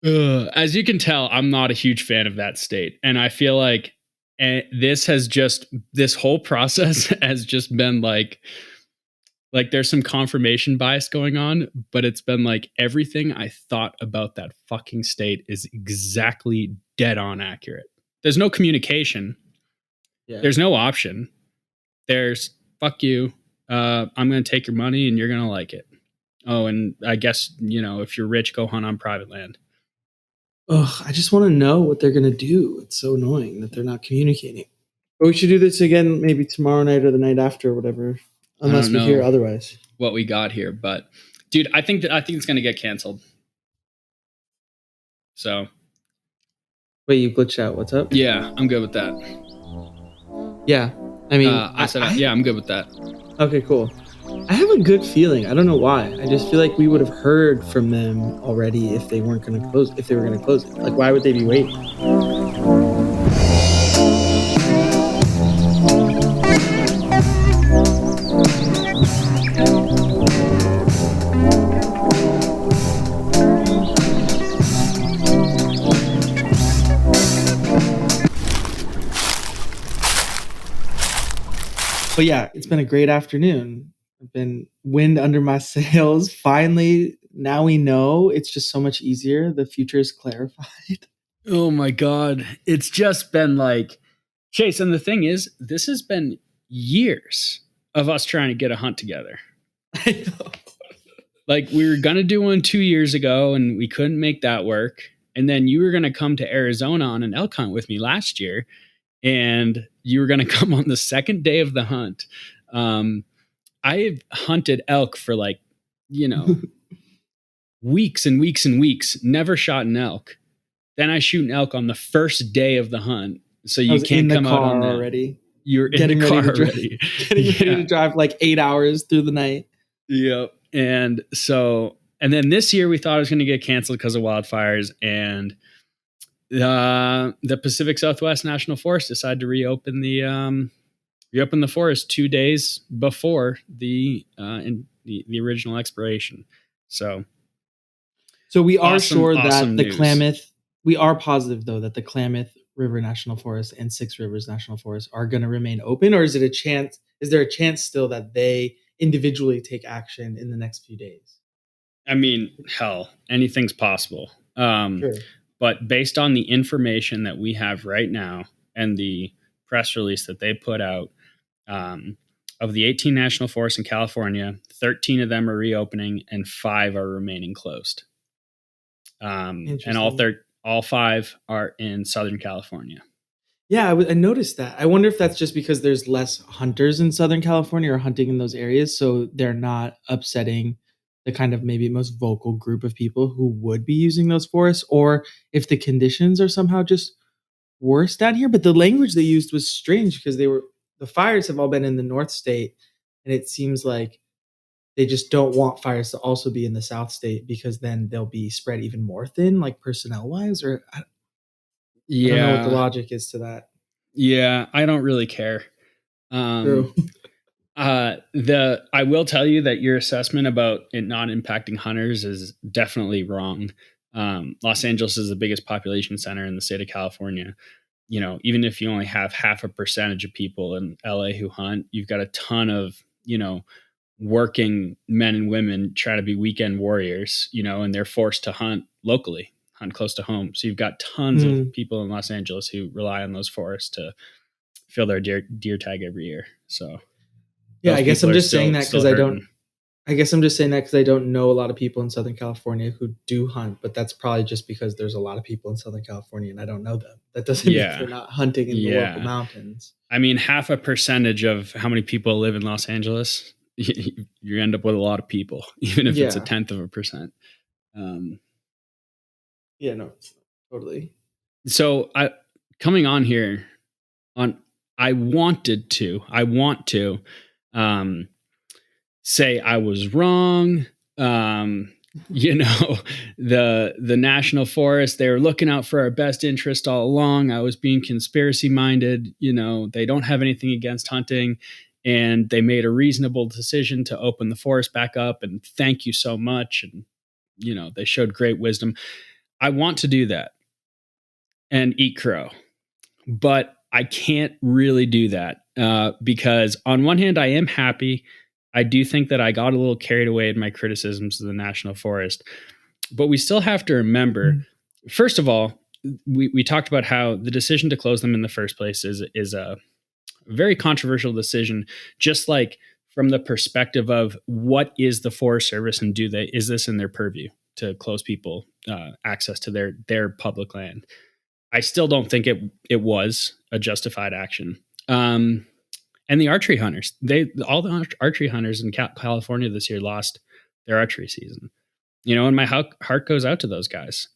As you can tell, I'm not a huge fan of that state, and I feel like this whole process has just been like there's some confirmation bias going on, but it's been like everything I thought about that fucking state is exactly dead on accurate. There's no communication. Yeah. There's no option. There's fuck you. I'm going to take your money and you're going to like it. Oh, and I guess, if you're rich, go hunt on private land. Ugh, I just want to know what they're gonna do. It's so annoying that they're not communicating. But we should do this again maybe tomorrow night or the night after or whatever. Unless we hear otherwise. What we got here, but dude, I think it's gonna get canceled. So wait, you glitched out. What's up? Yeah, I'm good with that. Yeah. I mean I'm good with that. Okay, cool. I have a good feeling. I don't know why. I just feel like we would have heard from them already if they weren't going to close. If they were going to close it, like why would they be waiting? But yeah, it's been a great afternoon. I've been wind under my sails. Finally, now we know. It's just so much easier. The future is clarified. Oh my God. It's just been like, Chase, and the thing is, this has been years of us trying to get a hunt together. I know. Like we were going to do one 2 years ago and we couldn't make that work. And then you were going to come to Arizona on an elk hunt with me last year. And you were going to come on the second day of the hunt. I've hunted elk for weeks and weeks and weeks, never shot an elk. Then I shoot an elk on the first day of the hunt. So you can't come out on that. Already. You're in the car already. Getting ready to drive like 8 hours through the night. Yep. And then this year we thought it was going to get canceled because of wildfires, and the Pacific Southwest National Forest decided to reopen the forest 2 days before the original expiration. So we are sure that the Klamath. We are positive though that the Klamath River National Forest and Six Rivers National Forest are going to remain open, or is there a chance still that they individually take action in the next few days? I mean, hell, anything's possible. Sure. But based on the information that we have right now and the press release that they put out, of the 18 national forests in California, 13 of them are reopening and 5 are remaining closed. And all 5 are in Southern California. Yeah, I noticed that. I wonder if that's just because there's less hunters in Southern California or hunting in those areas, so they're not upsetting the kind of maybe most vocal group of people who would be using those forests, or if the conditions are somehow just worse down here. But the language they used was strange because the fires have all been in the North State, and it seems like they just don't want fires to also be in the South State because then they'll be spread even more thin, like personnel wise, or I don't know what the logic is to that. Yeah, I don't really care. True. I will tell you that your assessment about it not impacting hunters is definitely wrong. Los Angeles is the biggest population center in the state of California. Even if you only have 0.5% of people in LA who hunt, you've got a ton of, working men and women trying to be weekend warriors, and they're forced to hunt locally, hunt close to home. So you've got tons of people in Los Angeles who rely on those forests to fill their deer tag every year. So yeah, I guess I'm just saying that because I don't know a lot of people in Southern California who do hunt, but that's probably just because there's a lot of people in Southern California and I don't know them. That doesn't mean they're not hunting in the local mountains. I mean, 0.5% of how many people live in Los Angeles, you end up with a lot of people, even if it's 0.1%. Yeah, no, totally. So coming on here I want to say I was wrong. The national forest, they were looking out for our best interest all along. I was being conspiracy minded. They don't have anything against hunting, and they made a reasonable decision to open the forest back up, and thank you so much. And they showed great wisdom. I want to do that and eat crow, but I can't really do that because on one hand, I am happy. I do think that I got a little carried away in my criticisms of the national forest, but we still have to remember, Mm. first of all, we talked about how the decision to close them in the first place is a very controversial decision, just like from the perspective of what is the Forest Service and is this in their purview to close people access to their public land. I still don't think it was a justified action. And the archery hunters, all the archery hunters in California this year lost their archery season. And my heart goes out to those guys.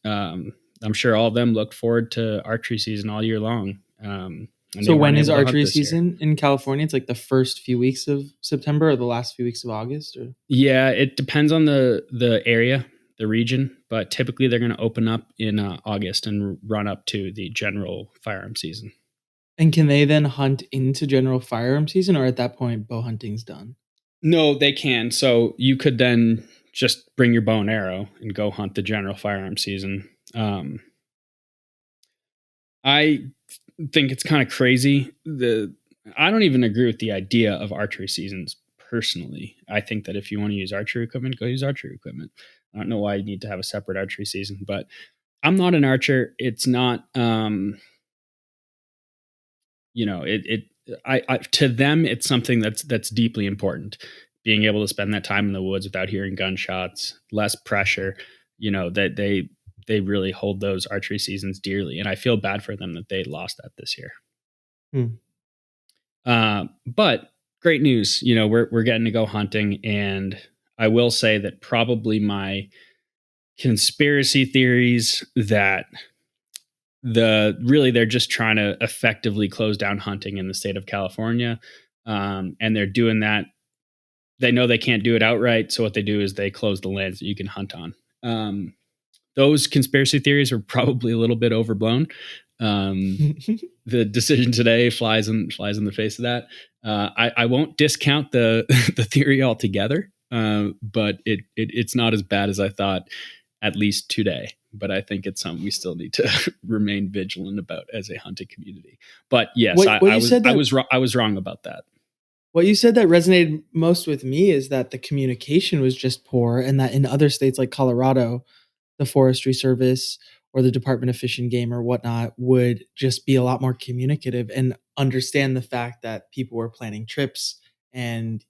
I'm sure all of them look forward to archery season all year long. And they So when weren't is able to hunt archery this year. season in California? It's like the first few weeks of September or the last few weeks of August, or Yeah, it depends on the area, the region, but typically they're going to open up in August and run up to the general firearm season. and can they then hunt into general firearm season, or at that point bow hunting's done? No, they can. So you could then just bring your bow and arrow and go hunt the general firearm season. I think it's kind of crazy. I don't even agree with the idea of archery seasons personally. I think that if you want to use archery equipment, go use archery equipment. I don't know why you need to have a separate archery season, but I'm not an archer. It's not, to them, it's something that's deeply important. Being able to spend that time in the woods without hearing gunshots, less pressure, that they really hold those archery seasons dearly. And I feel bad for them that they lost that this year. Hmm. But great news, we're getting to go hunting. And I will say that probably my conspiracy theories that they're just trying to effectively close down hunting in the state of California. And they're doing that. They know they can't do it outright. So what they do is they close the lands that you can hunt on. Those conspiracy theories are probably a little bit overblown. The decision today flies in the face of that. I won't discount the the theory altogether, but it's not as bad as I thought, at least today. But I think it's something we still need to remain vigilant about as a hunting community. But yes, I was wrong about that. What you said that resonated most with me is that the communication was just poor, and that in other states like Colorado, the Forestry Service or the Department of Fish and Game or whatnot would just be a lot more communicative and understand the fact that people were planning trips and,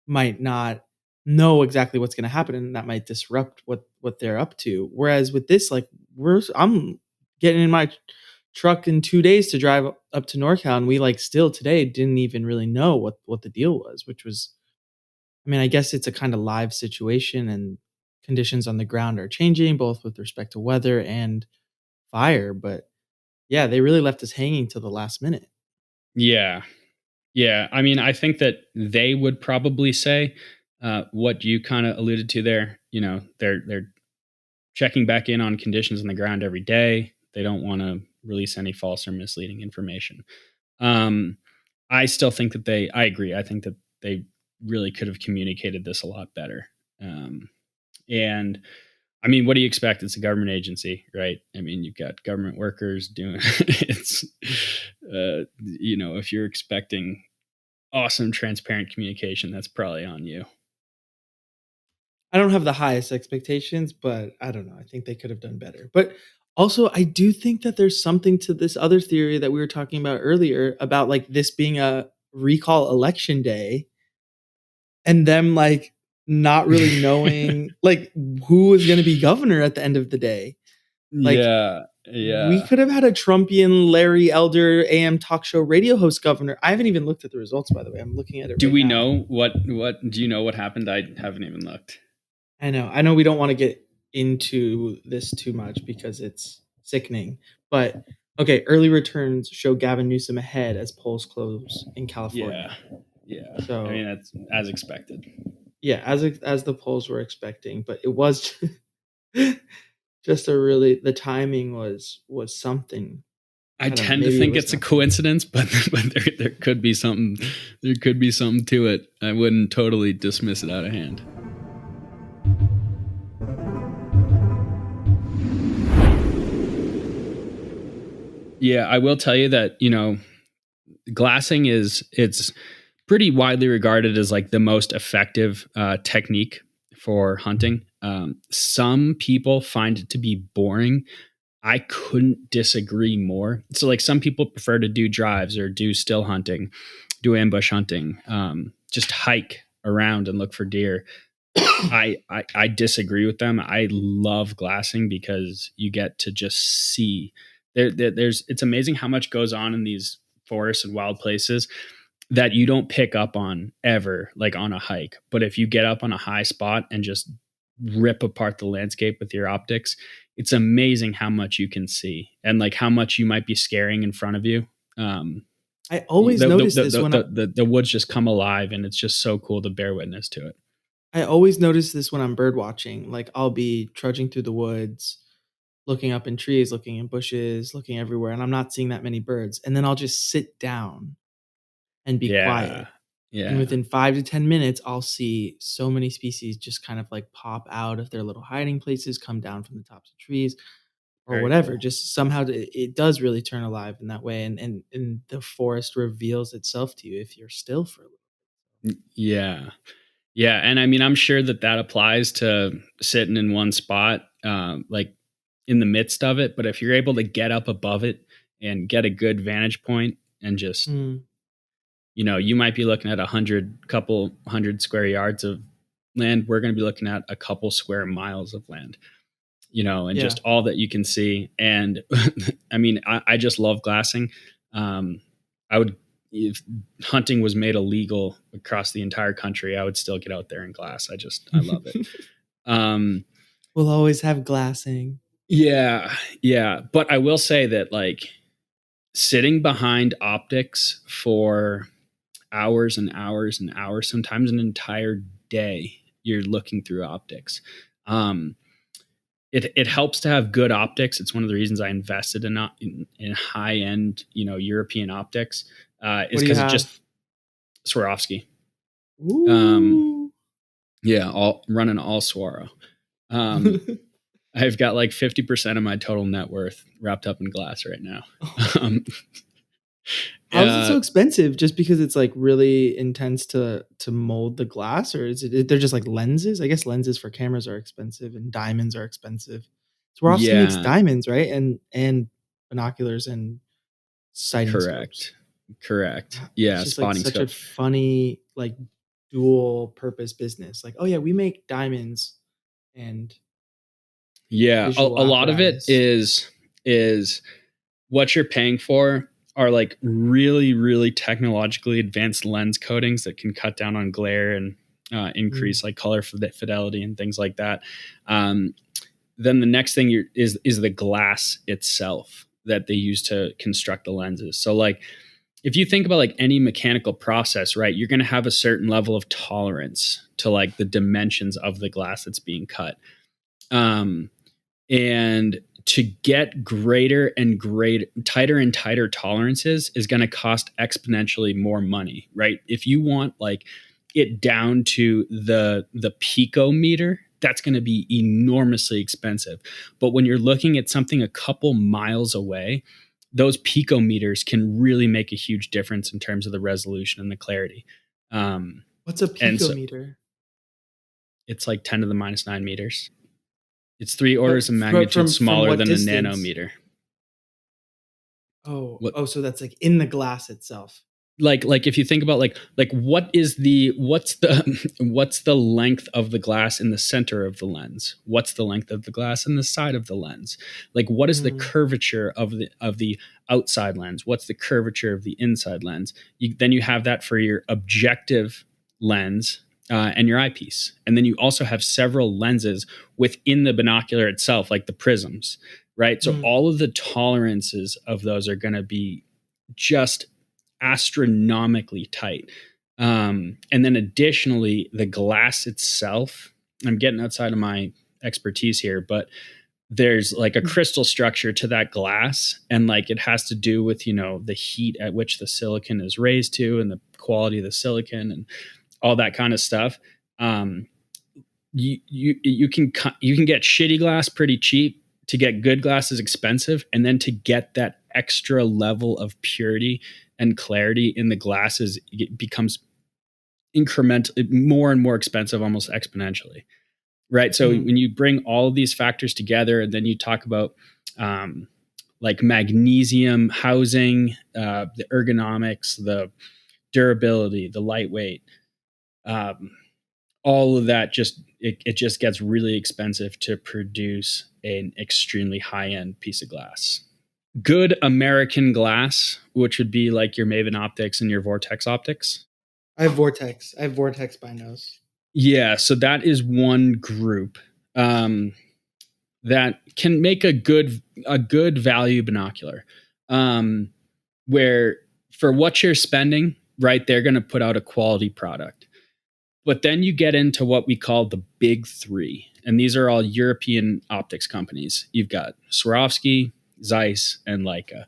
might not know exactly what's going to happen, and that might disrupt what they're up to. Whereas with this, like I'm getting in my truck in 2 days to drive up to NorCal, and we like still today didn't even really know what the deal was, which was, I mean, I guess it's a kind of live situation and conditions on the ground are changing both with respect to weather and fire, but yeah, they really left us hanging till the last minute. Yeah. Yeah. I mean, I think that they would probably say what you kind of alluded to there. They're checking back in on conditions on the ground every day. They don't want to release any false or misleading information. Um, I still think that I agree. I think that they really could have communicated this a lot better. And I mean, what do you expect? It's a government agency, right? I mean, you've got government workers doing it's, if you're expecting awesome, transparent communication, that's probably on you. I don't have the highest expectations, but I don't know. I think they could have done better. But also, I do think that there's something to this other theory that we were talking about earlier about like this being a recall election day and them like not really knowing like who was going to be governor at the end of the day. Like Yeah. we Yeah. could have had a Trumpian Larry Elder AM talk show radio host governor. I haven't even looked at the results, by the way. I'm looking at it Do right we now. know what do you know what happened? I haven't even looked. I know we don't want to get into this too much because it's sickening. But okay, early returns show Gavin Newsom ahead as polls close in California. Yeah. Yeah. I So mean, that's as expected. yeah, as the polls were expecting, but it was just a really, the timing was something. I I don't know. tend to Maybe it think was it's a nothing. coincidence, but there could be something. There could be something to it. I wouldn't totally dismiss it out of hand. Yeah, I will tell you that, glassing it's pretty widely regarded as like the most effective technique for hunting. Some people find it to be boring. I couldn't disagree more. So, like, some people prefer to do drives or do still hunting, do ambush hunting, just hike around and look for deer. I disagree with them. I love glassing because you get to just see there's it's amazing how much goes on in these forests and wild places that you don't pick up on ever, like on a hike. But if you get up on a high spot and just rip apart the landscape with your optics, it's amazing how much you can see and like how much you might be scaring in front of you. Um, I always notice this when the woods just come alive, and it's just so cool to bear witness to it. I always notice this when I'm bird watching. Like, I'll be trudging through the woods, looking up in trees, looking in bushes, looking everywhere, and I'm not seeing that many birds. And then I'll just sit down and be Yeah, quiet. And yeah, within 5 to 10 minutes, I'll see so many species just kind of like pop out of their little hiding places, come down from the tops of trees or very whatever. cool. Just somehow it does really turn alive in that way. And the forest reveals itself to you if you're still for a little. Yeah, yeah, and I mean, I'm sure that that applies to sitting in one spot, like in the midst of it. But if you're able to get up above it and get a good vantage point, and just, Mm, you might be looking at couple hundred square yards of land. We're going to be looking at a couple square miles of land, and yeah. just all that you can see. And I mean, I just love glassing. I would, if hunting was made illegal across the entire country, I would still get out there and glass. I love it. Um, We'll always have glassing. yeah, yeah. But I will say that, like, sitting behind optics for hours and hours and hours, sometimes an entire day, you're looking through optics. Um, it helps to have good optics. It's one of the reasons I invested in high end, European optics, What is do you because it just have? Swarovski. Um, Ooh. yeah, all running all Swaro. Um, I've got like 50% of my total net worth wrapped up in glass right now. Um, How is it uh, so expensive? Just because it's, like, really intense to mold the glass, or is it they're just like lenses? I guess lenses for cameras are expensive and diamonds are expensive. Swarovski makes yeah, diamonds, right? And binoculars and sighting scopes. correct, correct. It's Yeah, just, like, spotting such a scope. funny, like, dual purpose business. Like, "Oh, yeah, we make diamonds and Yeah, visual a lot of it apparatus." is what you're paying for are like really, really technologically advanced lens coatings that can cut down on glare and Mm, increase like color fidelity and things like that. Um, then the next thing is the glass itself that they use to construct the lenses. So, like, if you think about like any mechanical process, right, you're going to have a certain level of tolerance to like the dimensions of the glass that's being cut. Um, and to get greater and greater, tighter and tighter tolerances is going to cost exponentially more money, right? If you want like it down to the picometer, that's going to be enormously expensive. But when you're looking at something a couple miles away, those picometers can really make a huge difference in terms of the resolution and the clarity. Um, what's a and so picometer? it's like 10 to the minus 9 meters. It's three But orders of fro magnitude from smaller what than a distance? nanometer. Oh, What, oh, so that's, like, in the glass itself. like if you think about like what's the length of the glass in the center of the lens? What's the length of the glass in the side of the lens? Like, what is the Mm, curvature of the outside lens? What's the curvature of the inside lens? Then you have that for your objective lens, and your eyepiece. And then you also have several lenses within the binocular itself, like the prisms, right? So mm, all of the tolerances of those are going to be just astronomically tight. And then additionally, the glass itself, I'm getting outside of my expertise here, but there's like a mm, crystal structure to that glass, and like it has to do with, the heat at which the silicon is raised to and the quality of the silicon and all that kind of stuff. um, you can get shitty glass pretty cheap. To get good glass is expensive, and then to get that extra level of purity and clarity in the glass it becomes incrementally more and more expensive, almost exponentially. Right. So Mm. when you bring all of these factors together, and then you talk about like magnesium housing, the ergonomics, the durability, the lightweight, um, all of that, it just gets really expensive to produce an extremely high end piece of glass. Good American glass, which would be like your Maven Optics and your Vortex Optics. I have Vortex. I have Vortex Binos. Yeah, so that is one group that can make a good value binocular, where for what you're spending, right, they're going to put out a quality product. But then you get into what we call the big three, and these are all European optics companies. You've got Swarovski, Zeiss, and Leica.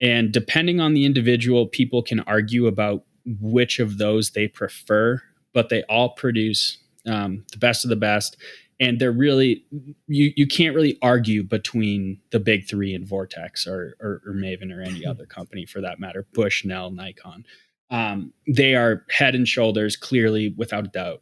And depending on the individual, people can argue about which of those they prefer, but they all produce the best of the best. And they're really, you can't really argue between the big three and Vortex or Maven or any other company for that matter, Bushnell, Nikon. They are head and shoulders, clearly, without a doubt,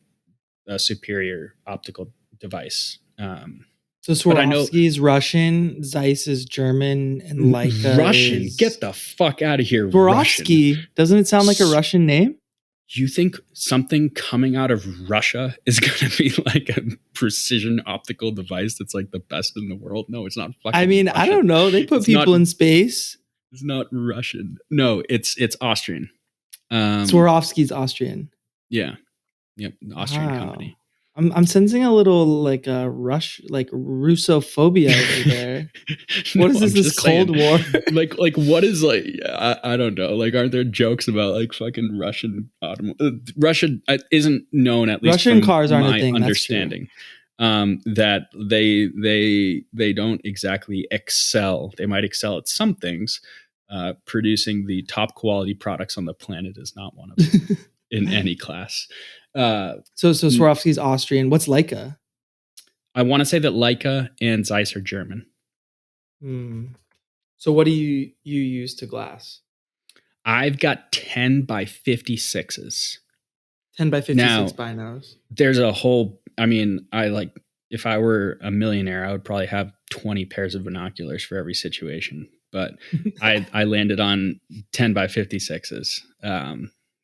a superior optical device. So Swarovski's Russian, Zeiss is German, and Leica Russian. is... Get the fuck out of here, Swarovski. Russian. Doesn't it sound like a Russian name? You think something coming out of Russia is going to be like a precision optical device that's like the best in the world? No, it's not fucking I mean, Russian. I don't know. They put people in space. It's not Russian. No, it's Austrian. Swarovski's Austrian. Yeah. Yep. Austrian company. I'm sensing a little like Russophobia over there. What is this Cold War? like what is like, I don't know. Like, aren't there jokes about like fucking Russian Russia isn't known, at least Russian from cars aren't my a thing, understanding, that they don't exactly excel. They might excel at some things. Producing the top quality products on the planet is not one of them in any class. So Swarovski's Austrian. What's Leica? I want to say that Leica and Zeiss are German. So what do you use to glass? I've got 10 by 56s. 10 by 56 binos. There's a whole, I mean, if I were a millionaire, I would probably have 20 pairs of binoculars for every situation. But I landed on 10 by 56s.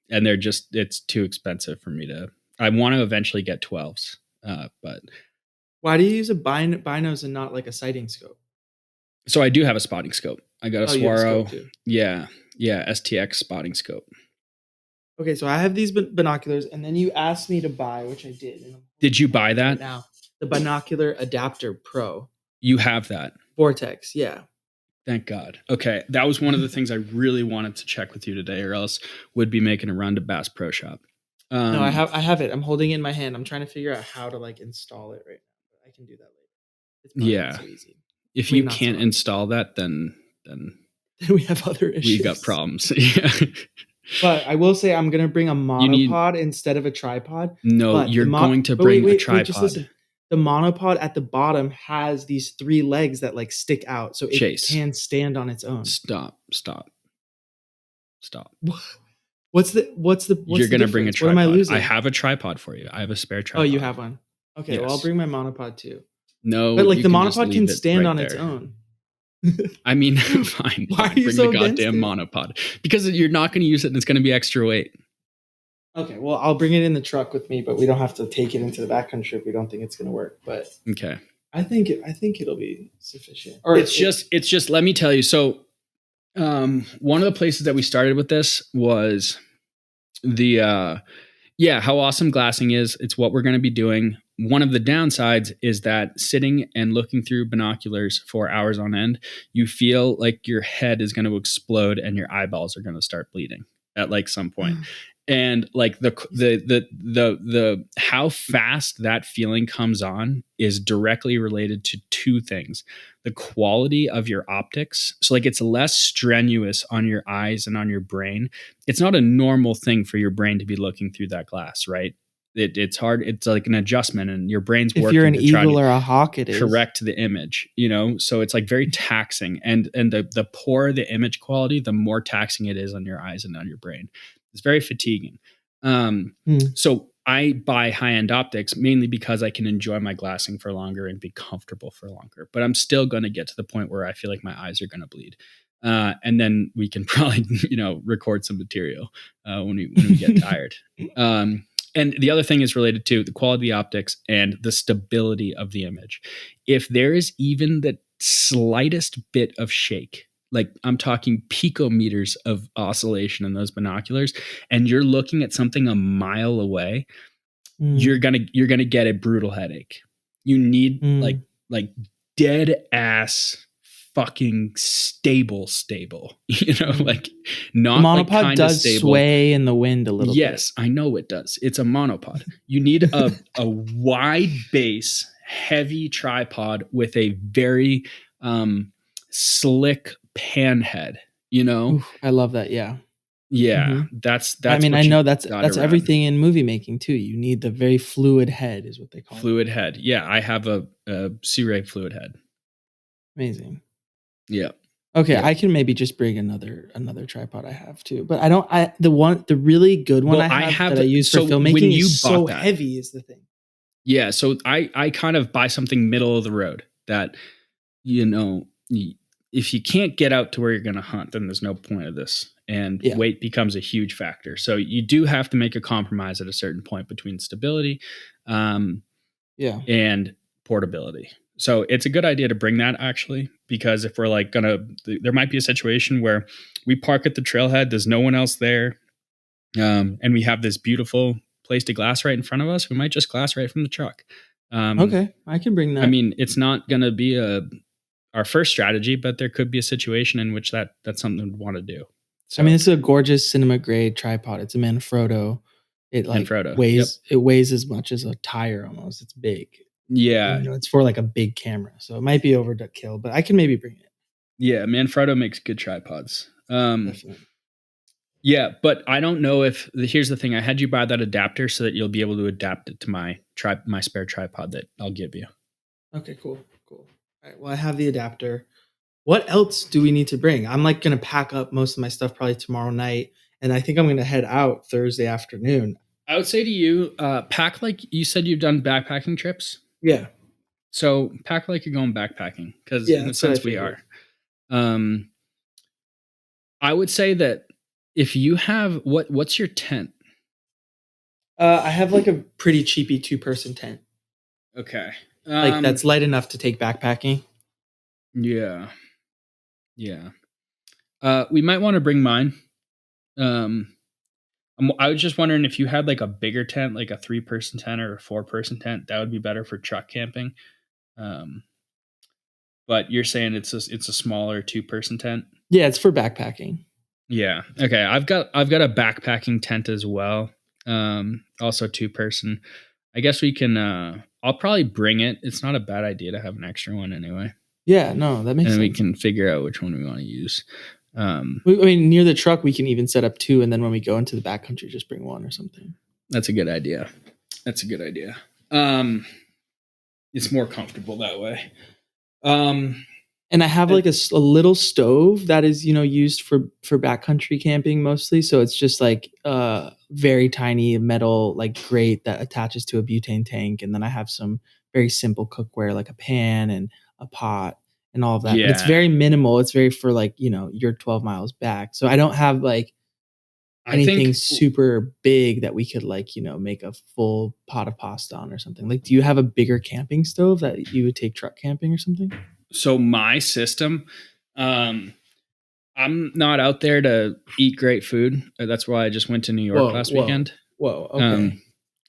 And it's too expensive for me I want to eventually get 12s. But why do you use a binos and not like a sighting scope? So I do have a spotting scope. I got a Swaro. Yeah. STX spotting scope. Okay. So I have these binoculars, and then you asked me to buy, which I did. Did you buy that? Now, the Binocular Adapter Pro. You have that. Vortex. Yeah. Thank God. Okay. That was one of the things I really wanted to check with you today, or else would be making a run to Bass Pro Shop. No, I have it. I'm holding it in my hand. I'm trying to figure out how to like install it right now. I can do that later. It's not so easy. If you can't install that, then we have other issues. We got problems. Yeah. But I will say I'm going to bring a monopod instead of a tripod. No, you're going to bring a tripod. Just listen. The monopod at the bottom has these 3 legs that like stick out, so it can stand on its own. Stop. What's you're going to bring a tripod. What am I losing? I have a tripod for you. I have a spare tripod. Oh, you have one? Okay, well, I'll bring my monopod too. No, but like the monopod can stand on its own. I mean, fine. Why are you bring so the goddamn monopod? Because you're not going to use it and it's going to be extra weight. Okay, well, I'll bring it in the truck with me, but we don't have to take it into the backcountry if we don't think it's going to work. But okay, I think it'll be sufficient. Or it's just. Let me tell you. So, one of the places that we started with this was the how awesome glassing is. It's what we're going to be doing. One of the downsides is that sitting and looking through binoculars for hours on end, you feel like your head is going to explode and your eyeballs are going to start bleeding at like some point. And like the how fast that feeling comes on is directly related to 2 things: the quality of your optics. So like it's less strenuous on your eyes and on your brain. It's not a normal thing for your brain to be looking through that glass, right? It's hard. It's like an adjustment, and your brain's If you're working an to try eagle to or a hawk, it is. correct the image, so it's like very taxing, and the poorer the image quality, the more taxing it is on your eyes and on your brain. It's very fatiguing. Hmm. So I buy high-end optics mainly because I can enjoy my glassing for longer and be comfortable for longer, but I'm still going to get to the point where I feel like my eyes are going to bleed. And then we can probably record some material when we get tired. And the other thing is related to the quality of the optics and the stability of the image. If there is even the slightest bit of shake, like I'm talking picometers of oscillation in those binoculars, and you're looking at something a mile away, Mm, you're gonna get a brutal headache. You need mm, like dead ass fucking stable, mm. like The not like monopod kind of does stable. sway in the wind a little bit. Yes, I know it does. It's a monopod. You need a wide base, heavy tripod with a very slick pan head, you know? Oof, I love that. Yeah. Yeah, Hmm. I that's mean, I what you know that's gotta run. everything in movie making too. You need the very fluid head, is what they call it. Fluid head. Yeah, I have a C-Ray fluid head. Amazing. Yeah. Okay, Yeah. I can maybe just bring another tripod I have too. But I don't I the really good one I Well, I have that have I use for so when filmmaking you is so bought that, heavy is the thing. yeah, so I kind of buy something middle of the road that you know, if you can't get out to where you're going to hunt, then there's no point of this. And Yeah. weight becomes a huge factor. So you do have to make a compromise at a certain point between stability um, Yeah. and portability. So it's a good idea to bring that actually, because if we're like there might be a situation where we park at the trailhead, there's no one else there, and we have this beautiful place to glass right in front of us. We might just glass right from the truck. Um, Okay, I can bring I that. mean, it's not going to be our first strategy, but there could be a situation in which that's something we'd want to do. I mean, So, this is a gorgeous cinema grade tripod. It's a Manfrotto. It and like Frodo, yep, weighs as much as a tire almost. It's big. And, yeah, you know, it's for like a big camera. So it might be overkill, but I can maybe bring it. yeah. Manfrotto makes good tripods. Definitely. Yeah, but I don't know if here's the thing. I had you buy that adapter so that you'll be able to adapt it to my spare tripod that I'll give you. Okay, cool. Cool. All right. Well, I have the adapter. What else do we need to bring? I'm like gonna pack up most of my stuff probably tomorrow night, and I think I'm gonna head out Thursday afternoon. I would say to you, pack like you said you've done backpacking trips. Yeah. So pack like you're going backpacking because Yeah, in a that's what I sense we figured. are. Um, I would say that if you have what's your tent? I have like a pretty cheapy 2-person tent. Okay. Like that's light enough to take backpacking. Yeah. Yeah. We might want to bring mine. Um, I was just wondering if you had like a bigger tent, like a 3-person tent or a 4-person tent, that would be better for truck camping. Um, but you're saying it's a smaller 2-person tent. Yeah, it's for backpacking. Yeah. Okay. I've got a backpacking tent as well. Also 2-person. I guess we can. I'll probably bring it. It's not a bad idea to have an extra one anyway, Yeah, no, that and makes then we sense. can figure out which one we want to use. I mean, near the truck, we can even set up two, and then when we go into the backcountry, just bring one or something. That's a good idea. That's a good idea. Um, it's more comfortable that way. Um, And I have and- like a little stove that is, you know, used for backcountry camping mostly. So it's just like very tiny metal like grate that attaches to a butane tank, and then I have some very simple cookware like a pan and a pot and all of that. But it's yeah, very minimal. It's very for like, you know, you're 12 miles back. So I don't have like I anything think super big that we could like, you know, make a full pot of pasta on or something. Like, do you have a bigger camping stove that you would take truck camping or something? so. My system. Um, I'm not out there to eat great food. That's why I just went to New York Whoa, last whoa, weekend. whoa. Okay. Um,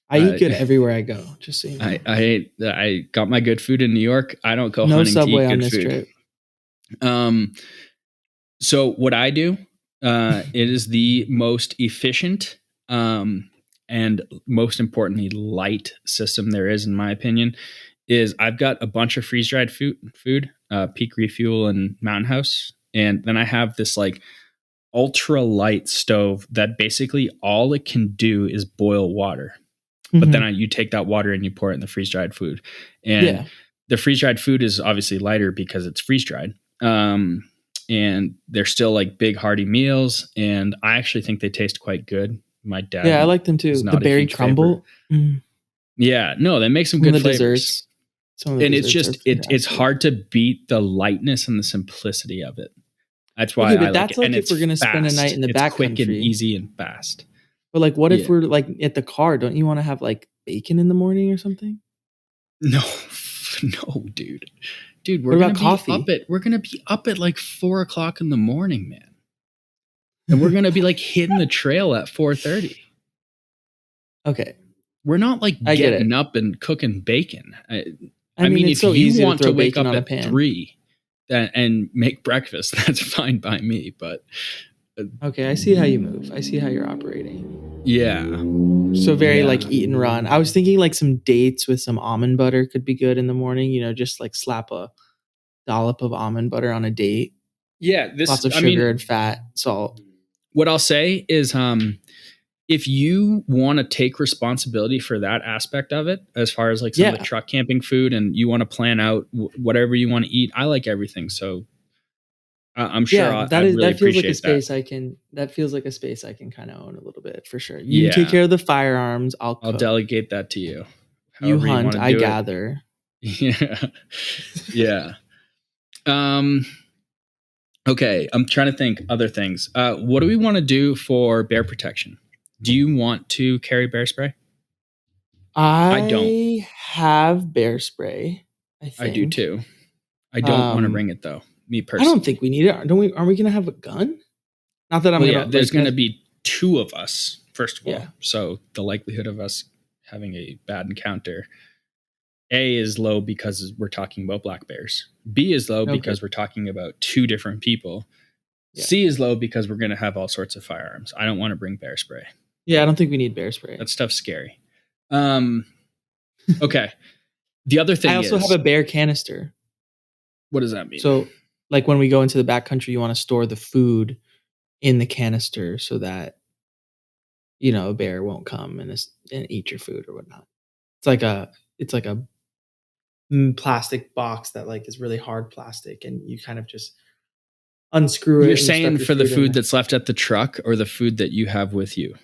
I eat I, good everywhere I go, just so you know. I got my good food in New York. I don't go No hunting to Subway eat on good this food. trip. Um, so what I do, it is the most efficient, and most importantly, light system there is, in my opinion. Is I've got a bunch of freeze dried food, Peak Refuel and Mountain House, and then I have this like ultra light stove that basically all it can do is boil water. But then Mhm. you take that water and you pour it in the freeze dried food, and Yeah. the freeze dried food is obviously lighter because it's freeze dried. And they're still like big hearty meals, and I actually think they taste quite good. My Yeah, I dad like them is too. The not a berry huge favorite. crumble, mm, Yeah, no, they make some some of good the desserts flavors, some of the and it's desserts are just it's fantastic. hard to beat the lightness and the simplicity of it. That's why Okay, I but like that's it, and like if it's we're gonna spend a night fast. in the It's quick and backcountry. easy and fast. But, like, what if Yeah. we're, like, at the car? Don't you wanna have, like, bacon in the morning or something? No, no, dude. Dude, What about coffee? we're gonna be up at like 4 o'clock in the morning, man. And we're gonna be like hitting the trail at 4:30. Okay, We're not like I get getting it. up and cooking bacon. I I mean, mean, it's if so you easy to want to throw wake bacon up on a at pan. 3 and make breakfast, that's fine by me. But uh, Okay, I see how you move. I see how you're operating. yeah, So very, yeah, like, eat and run. I was thinking, like, some dates with some almond butter could be good in the morning, just, like, slap a dollop of almond butter on a date. yeah. Lots This, of I sugar mean, and fat, salt. what I'll say is, if you want to take responsibility for that aspect of it, as far as like some of the Yeah. truck camping food, and you want to plan out whatever you want to eat, I like everything. So I'm sure Yeah, I'd really that feels like a appreciate that. space I can kinda own a little bit for sure. You take Yeah, care of the firearms, I'll I'll cook. delegate that to you. You However you want hunt, to I do it. gather. Yeah. Yeah. Um, okay. I'm trying to think other things. What do we want to do for bear protection? Do you want to carry bear spray? I don't. I have bear spray, I I do think. too. I don't want to Um, bring it though, me I don't personally. think we need it. Don't we Are we gonna have a gun? Not that I'm Well, yeah, gonna, there's like, going to be two of us, first of all. yeah. So the likelihood of us having a bad encounter, A, is low because we're talking about black bears. B is low Okay. because we're talking about two different people. Yeah. C is low because we're going to have all sorts of firearms. I don't want to bring bear spray. Yeah, I don't think we need bear spray. That stuff's scary. Um, okay. The other I thing also have is, a bear canister. what does that mean? So, like, when we go into the backcountry, you wanna store the food in the canister so that, a bear won't come and eat your food or whatnot. It's like a plastic box that, like, is really hard plastic, and you kind of just unscrew You're it and stuff saying your for the food in food there. that's left at the truck or the food that you have with you?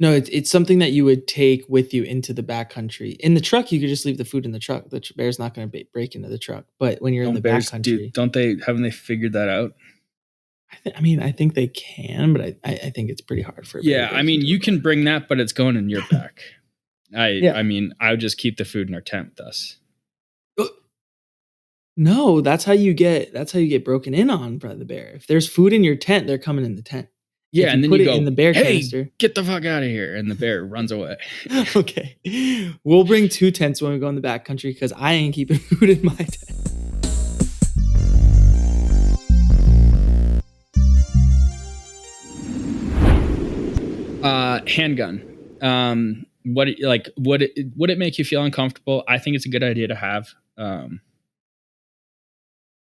No, it's something that you would take with you into the backcountry. In the truck, you could just leave the food in the truck. The bear's not gonna break into the truck, but when you're in Don't the bears do? backcountry, Don't they? Haven't they figured that out? I think they can, but I think it's pretty hard for a bear to Yeah, I break mean, into a you can bring that, but it's going in your back. I Yeah. mean, I would just keep the food in our tent with us. No, that's how you get broken in on by the bear. If there's food in your tent, they're coming in the tent. Yeah, If you and then put you it in go, the bear "Hey, canister. get the fuck out of here!" and the bear runs away. Okay. We'll bring 2 tents when we go in the backcountry because I ain't keeping food in my tent. Handgun. Would it make you feel uncomfortable? I think it's a good idea to have.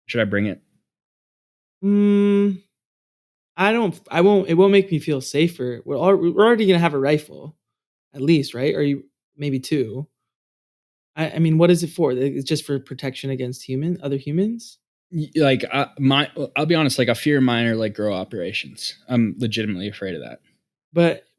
Should I bring it? Mm, it won't make me feel safer. We're already gonna have a rifle, at least, right? Or you maybe 2. I mean, what is it for? It's just for protection against other humans? Like my, I'll be honest. Like, a fear of mine are like grow operations. I'm legitimately afraid of that.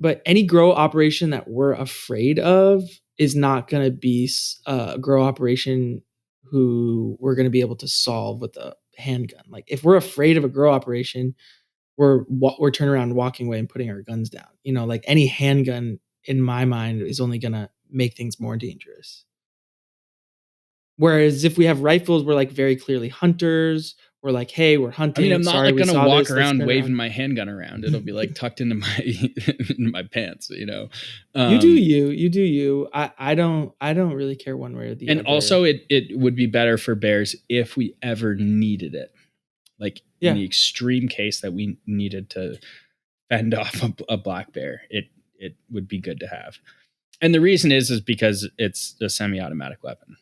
But any grow operation that we're afraid of is not gonna be a grow operation who we're gonna be able to solve with a handgun. Like, if we're afraid of a grow operation, we're turning around, walking away, and putting our guns down. Like, any handgun in my mind is only gonna make things more dangerous. Whereas if we have rifles, we're, like, very clearly hunters. We're like, "Hey, we're I mean, hunting. I'm not Sorry, like we gonna saw walk this. Let's around turn waving around." my handgun around. It'll be like tucked into my into my pants, you know. You do Um, you. You do you. I don't really care one way or the and other. also, it would be better for bears if we ever needed it, like in Yeah. the extreme case that we needed to fend off a black bear. It would be good to have, and the reason is because it's a semi-automatic weapon.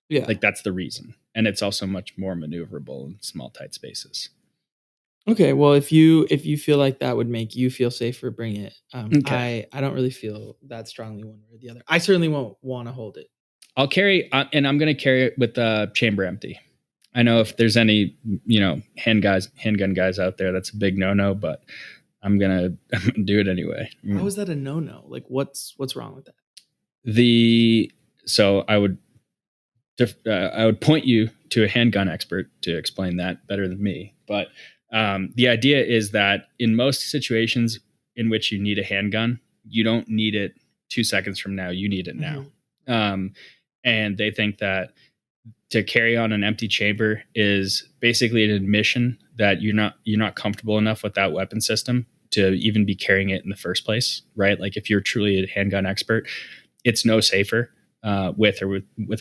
Yeah. Like, that's the reason, and it's also much more maneuverable in small tight spaces. Okay, well, if you feel like that would make you feel safer, bring it. Okay. I don't really feel that strongly one way or the other. I certainly won't want to hold it. I'll carry, and I'm going to carry it with the chamber empty. I know if Okay. there's any, handgun guys out there, that's a big no no, but I'm gonna do it anyway. How is that a no no? Like, what's wrong with that? The so I would point you to a handgun expert to explain that better than me. But the idea is that in most situations in which you need a handgun, you don't need it 2 seconds from now. You need it now. Hmm. Um, and they think that to carry on an empty chamber is basically an admission that you're not comfortable enough with that weapon system to even be carrying it in the first place, right? Like if you're truly a handgun expert, it's no safer with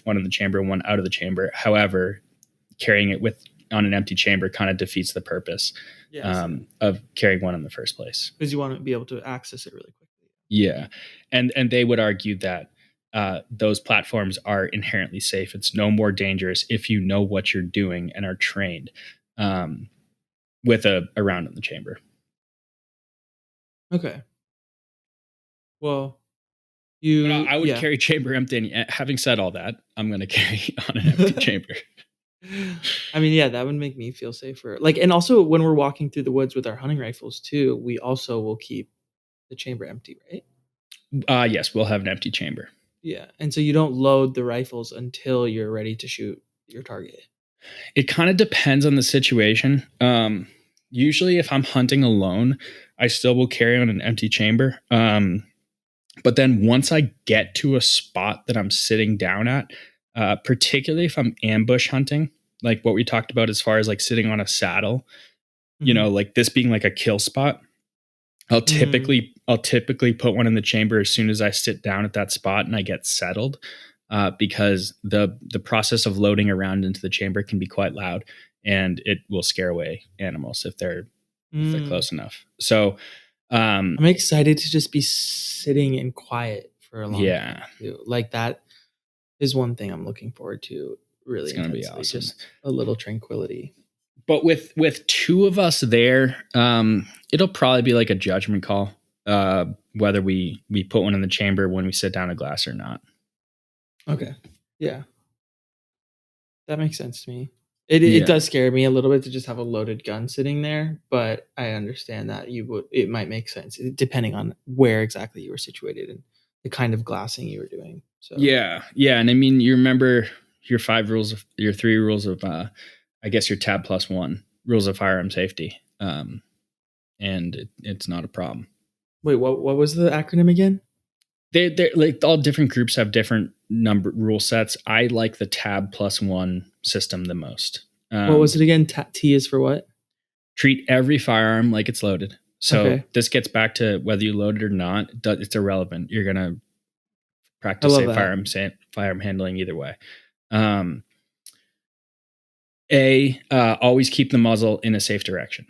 one in the chamber and one out of the chamber. However, carrying it with on an empty chamber kind of defeats the purpose Yeah, I see that. of carrying one in the first place. Because you want to be able to access it really quickly. Yeah, and they would argue that those platforms are inherently safe. It's no more dangerous if you know what you're doing and are trained um, with a round in the chamber. Okay. Well, But you I would yeah. carry chamber empty. And having said all that, I'm going to carry on an empty chamber. I mean, yeah, that would make me feel safer. Like, and also when we're walking through the woods with our hunting rifles too, we also will keep the chamber empty, right? Yes, we'll have an empty chamber. Yeah. And so you don't load the rifles until you're ready to shoot your target. It kind of depends on the situation. Usually, if I'm hunting alone, I still will carry on an empty chamber. But then once I get to a spot that I'm sitting down at, particularly if I'm ambush hunting, like what we talked about as far as like sitting on a saddle, Mhm. like this being like a kill spot, I'll Mm. typically I'll typically put one in the chamber as soon as I sit down at that spot and I get settled, because the process of loading around into the chamber can be quite loud, and it will scare away animals if they're Mm. close enough. So I'm excited to just be sitting in quiet for a long time yeah, too. Like that is one thing I'm looking forward to it's really gonna be intensely. awesome. Just a little tranquility. But with two of us there, it'll probably be like a judgment call, whether we put one in the chamber when we sit down a glass or not. Okay. Yeah. That makes sense to me. It Yeah. does scare me a little bit to just have a loaded gun sitting there, but I understand that you would it might make sense depending on where exactly you were situated and the kind of glassing you were doing. So, Yeah, yeah, and I mean, you remember your three rules of, I guess your tab plus one rules of firearm safety, and it's not a problem. wait, what was the acronym again? They're like all different groups have different number rule sets. I like the tab plus one system the most. What Um, was it again? T is for what? Treat every firearm like it's loaded. So Okay. this gets back to whether you load it or not. It's irrelevant. You're gonna I practice love safe that. firearm handling either way. Um, always keep the muzzle in a safe direction.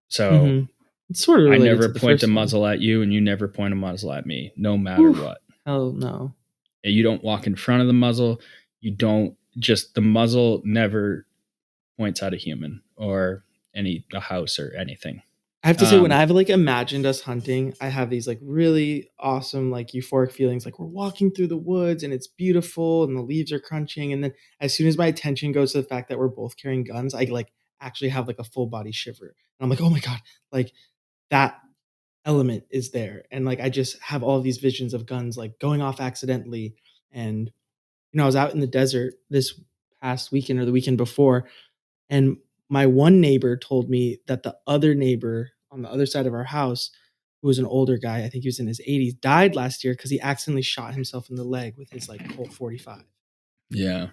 So Mhm. It's sort of I related never to the point a first one. muzzle at you, and you never point a muzzle at me, no matter Oof. what. Hell no. You don't walk in front of the muzzle. You don't just the muzzle never points at a human or a house or anything. I have to say when Um, I've, like, imagined us hunting, I have these, like, really awesome, like, euphoric feelings, like, we're walking through the woods, and it's beautiful, and the leaves are crunching, and then as soon as my attention goes to the fact that we're both carrying guns, I, like, actually have, like, a full body shiver, and I'm like, "Oh my god," like, that element is there, and, like, I just have all these visions of guns, like, going off accidentally, and, I was out in the desert this past weekend or the weekend before, and my one neighbor told me that the other neighbor on the other side of our house, who was an older guy, I think he was in his 80s, died last year because he accidentally shot himself in the leg with his like Colt 45. yeah,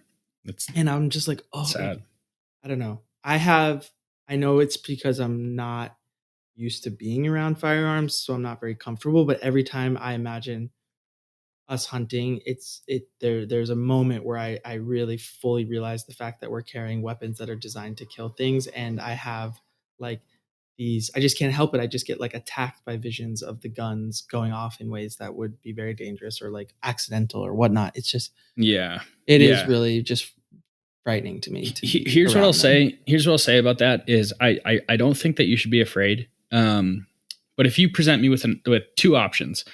it's And I'm just like, oh, like, sad. I don't know. I know it's because I'm not used to being around firearms, so I'm not very comfortable. But every time I imagine us hunting, there's a moment where I really fully realize the fact that we're carrying weapons that are designed to kill things, and I have like these I just can't help it. I just get like attacked by visions of the guns going off in ways that would be very dangerous or like accidental or whatnot. It's just Yeah, it is yeah. really just frightening to me to be Here's what I'll around them. say. Here's what I'll say about that is I don't think that you should be afraid. But if you present me with two options,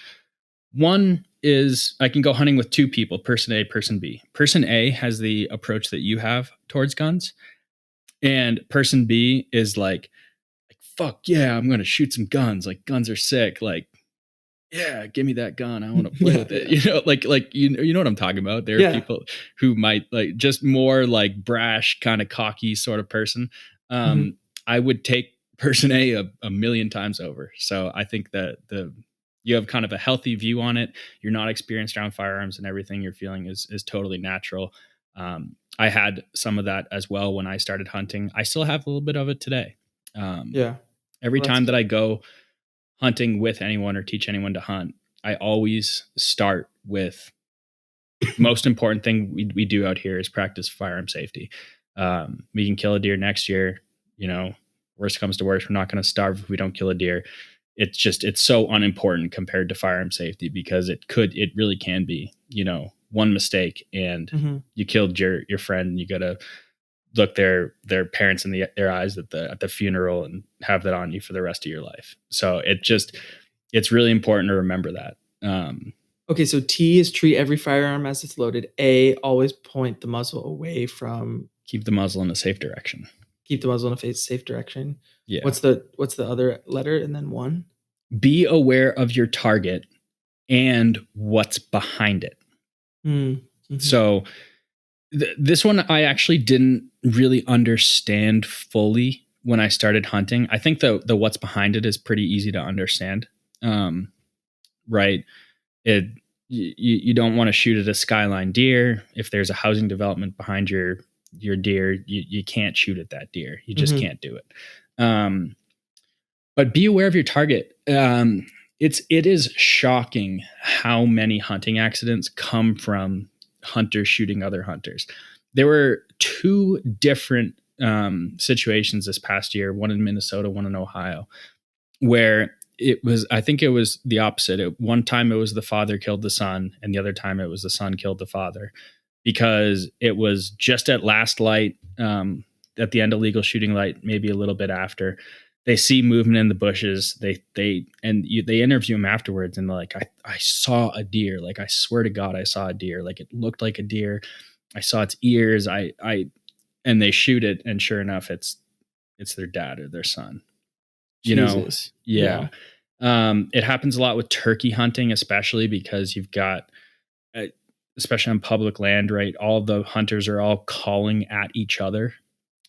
one is I can go hunting with two people, person A, person B. Person A has the approach that you have towards guns, and person B is like fuck yeah, I'm gonna shoot some guns. Like guns are sick. Like yeah, give me that gun. I want to play Yeah, with it. yeah. You know what I'm talking about. There are Yeah. people who might like just more like brash, kind of cocky sort of person. Mhm. I would take person a million times over. So I think that you have kind of a healthy view on it. You're not experienced around firearms, and everything you're feeling is totally natural. I had some of that as well when I started hunting. I still have a little bit of it today. Um, Yeah. every Well, time that's that I go hunting with anyone or teach anyone to hunt, I always start with most important thing we do out here is practice firearm safety. We can kill a deer next year. You know, worst comes to worst, we're not going to starve if we don't kill a deer. It's so unimportant compared to firearm safety because it really can be, you know, one mistake and mhm. you killed your friend. And you got to look their parents in their eyes at the funeral and have that on you for the rest of your life. So it's really important to remember that. Okay, so T is treat every firearm as it's loaded. A, always point the muzzle away from Keep the muzzle in a safe direction. keep the muzzle in a safe direction. Yeah. What's the other letter and then one? Be aware of your target and what's behind it. Mm, mhm. So this one I actually didn't really understand fully when I started hunting. I think the what's behind it is pretty easy to understand. Right. It you don't want to shoot at a skyline deer. If there's a housing development behind your deer, you can't shoot at that deer. You just Mhm. can't do it. But be aware of your target. It is shocking how many hunting accidents come from hunters shooting other hunters. There were two different situations this past year, one in Minnesota, one in Ohio, where I think it was the opposite. One time it was the father killed the son, and the other time it was the son killed the father because it was just at last light, at the end of legal shooting light, maybe a little bit after. They see movement in the bushes. They interview him afterwards, and they're like, I saw a deer. Like I swear to God, I saw a deer. Like it looked like a deer. I saw its ears. And they shoot it, and sure enough, it's their dad or their son. You know, Jesus. yeah. Yeah. It happens a lot with turkey hunting, especially because you've got, uh, especially on public land, right? All the hunters are all calling at each other,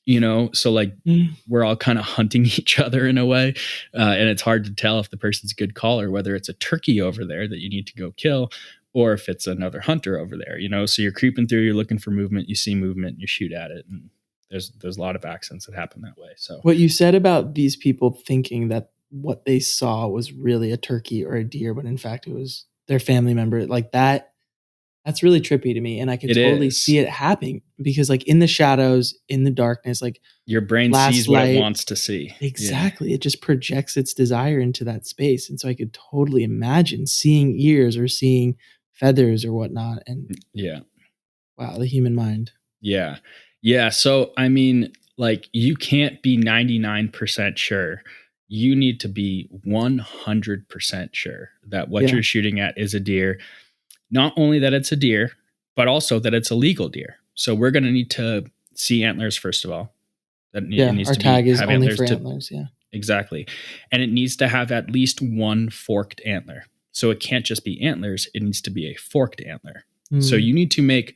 you know? So, like, Mm. we're all kind of hunting each other in a way. And it's hard to tell if the person's a good caller, whether it's a turkey over there that you need to go kill or if it's another hunter over there, you know? So you're creeping through, you're looking for movement, you see movement, you shoot at it. And there's a lot of accidents that happen that way. So, What you said about these people thinking that what they saw was really a turkey or a deer, but in fact it was their family member, like that's really trippy to me, and I could it totally is. see it happening because, like, in the shadows, in the darkness, like, Your brain last sees what it light wants to see. Yeah. exactly, it just projects its desire into that space, and so I could totally imagine seeing ears or seeing feathers or whatnot, and Yeah. wow, the human mind. Yeah. Yeah. So, I mean, like, you can't be 99% sure. You need to be 100% sure that what Yeah, you're shooting at is a deer. Not only that it's a deer, but also that it's a legal deer. So, we're going to need to see antlers, first of all. It yeah, needs our to be tag is have only antlers for to antlers, yeah. exactly. And it needs to have at least one forked antler. So it can't just be antlers, it needs to be a forked antler. So Mm, you need to make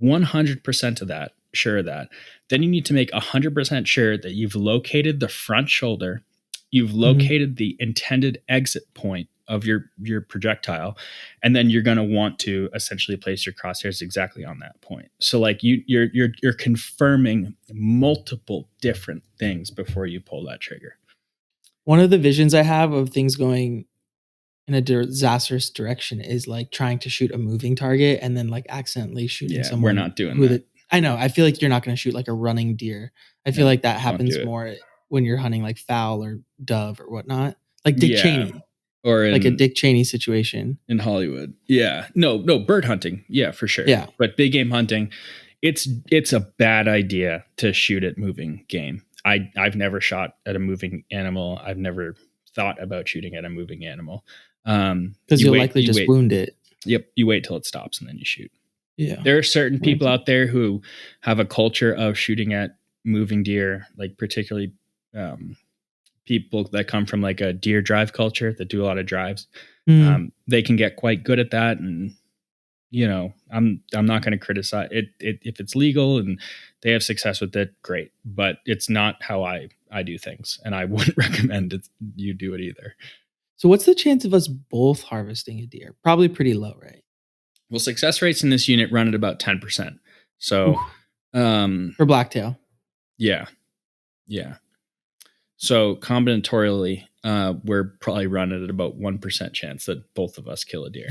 100% of that, sure of that. Then you need to make 100% sure that you've located the front shoulder, you've mhm. located the intended exit point of your projectile, and then you're going to want to essentially place your crosshairs exactly on that point. So like you're confirming multiple different things before you pull that trigger. One of the visions I have of things going in a disastrous direction is, like, trying to shoot a moving target and then, like, accidentally shooting Yeah, we're someone not doing who that. the I know, I feel like you're not gonna shoot, like, a running deer. I feel No, like that don't do happens it. more when you're hunting, like, fowl or dove or whatnot. Like Dick Yeah, Cheney, or like a Dick Cheney situation. in Hollywood. Yeah, no, bird hunting. Yeah, for sure. Yeah. But big game hunting, It's a bad idea to shoot at moving game. I've never shot at a moving animal. I've never thought about shooting at a moving animal. Because You you'll wait, likely just wound it. Yep, you wait till it stops and then you shoot. Yeah. There are certain Right. people out there who have a culture of shooting at moving deer, like particularly people that come from like a deer drive culture that do a lot of drives. They can get quite good at that, and I'm not going to criticize it if it's legal and they have success with it. Great, but it's not how I do things, and I wouldn't recommend you do it either. So what's the chance of us both harvesting a deer? Probably pretty low, right? Well, success rates in this unit run at about 10%. So, for blacktail. Yeah. So combinatorially, we're probably running at about 1% chance that both of us kill a deer.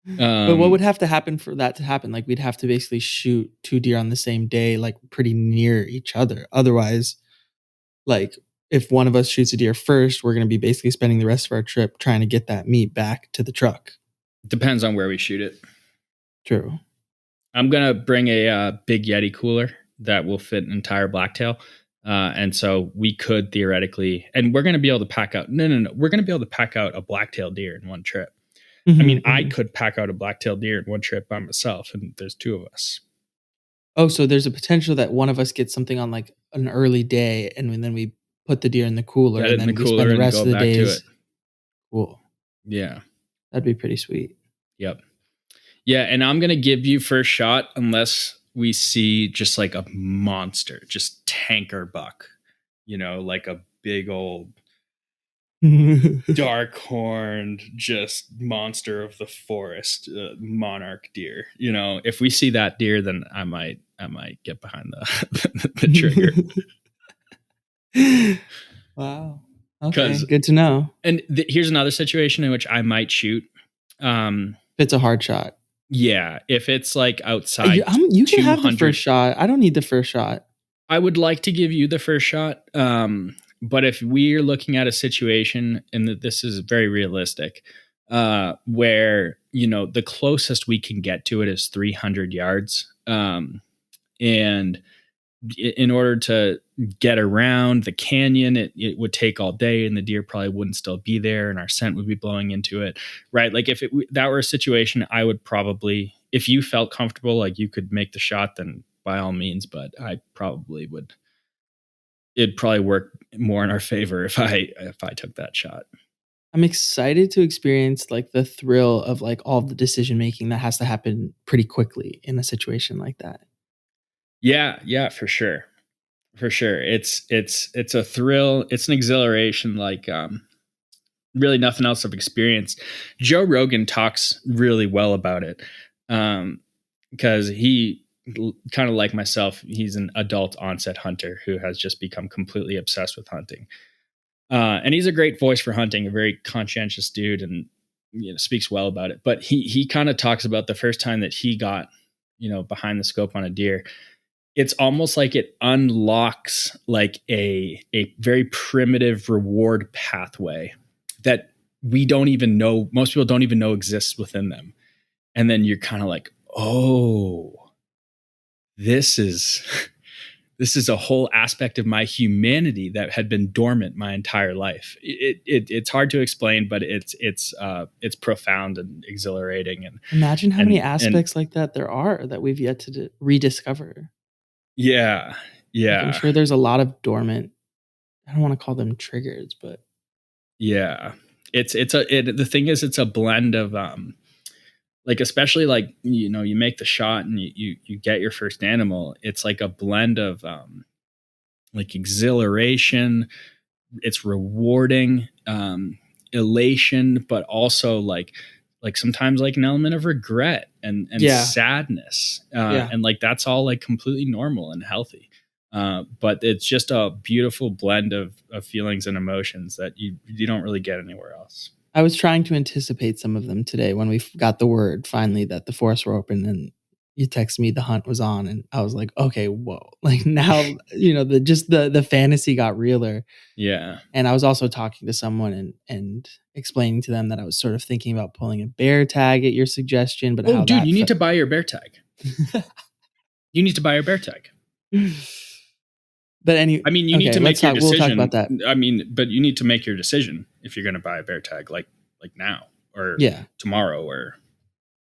But what would have to happen for that to happen? Like we'd have to basically shoot 2 deer on the same day, like pretty near each other. Otherwise, like if one of us shoots a deer first, we're going to be basically spending the rest of our trip trying to get that meat back to the truck. Depends on where we shoot it. True. I'm going to bring a big Yeti cooler that will fit an entire blacktail. And so we could theoretically, and we're going to be able to pack out, we're going to be able to pack out a blacktail deer in one trip. I mean, I could pack out a blacktail deer in one trip by myself, and there's 2 of us. Oh, so there's a potential that one of us gets something on like an early day, and then we put the deer in the cooler, and then we spend the rest of the days. Cool. Yeah. That'd be pretty sweet. Yep. Yeah, and I'm going to give you first shot unless we see just like a monster, just tanker buck, like a big old dark horned, just monster of the forest, monarch deer. If we see that deer, then I might get behind the trigger. Wow. Okay, good to know. And here's another situation in which I might shoot. If it's a hard shot. Yeah, if it's like outside, you can have the first shot. I don't need the first shot. I would like to give you the first shot. But if we're looking at a situation, and that this is very realistic, where, the closest we can get to it is 300 yards. And in order to get around the canyon, it would take all day, and the deer probably wouldn't still be there, and our scent would be blowing into it. Right. Like if that were a situation, I would probably, if you felt comfortable, like you could make the shot, then by all means, but I probably would. It'd probably work more in our favor if I took that shot. I'm excited to experience like the thrill of like all the decision making that has to happen pretty quickly in a situation like that. Yeah, for sure. It's a thrill. It's an exhilaration like really nothing else I've experienced. Joe Rogan talks really well about it because he, kind of like myself, he's an adult onset hunter who has just become completely obsessed with hunting. And he's a great voice for hunting, a very conscientious dude, and speaks well about it. But he kind of talks about the first time that he got behind the scope on a deer. It's almost like it unlocks like a very primitive reward pathway that we don't even know. Most people don't even know exists within them. And then you're kind of like, oh, this is a whole aspect of my humanity that had been dormant my entire life. It's hard to explain, but it's profound and exhilarating. And imagine how many aspects like that there are that we've yet to rediscover. Yeah. Like I'm sure there's a lot of dormant. I don't want to call them triggers, but yeah, the thing is, it's a blend of like, especially like, you make the shot and you get your first animal. It's like a blend of like exhilaration. It's rewarding, elation, but also like sometimes like an element of regret and sadness. And like, that's all like completely normal and healthy. But it's just a beautiful blend of feelings and emotions that you don't really get anywhere else. I was trying to anticipate some of them today when we got the word finally that the forests were open, and you texted me the hunt was on, and I was like, okay, whoa. Like now, the fantasy got realer. Yeah. And I was also talking to someone and explaining to them that I was sort of thinking about pulling a bear tag at your suggestion. But dude, you need to buy your bear tag. You need to buy a bear tag. But I mean, you need okay, to make let's your talk. We'll talk about decision. that. I mean, but you need to make your decision if you're going to buy a bear tag, like now or Yeah. tomorrow, or.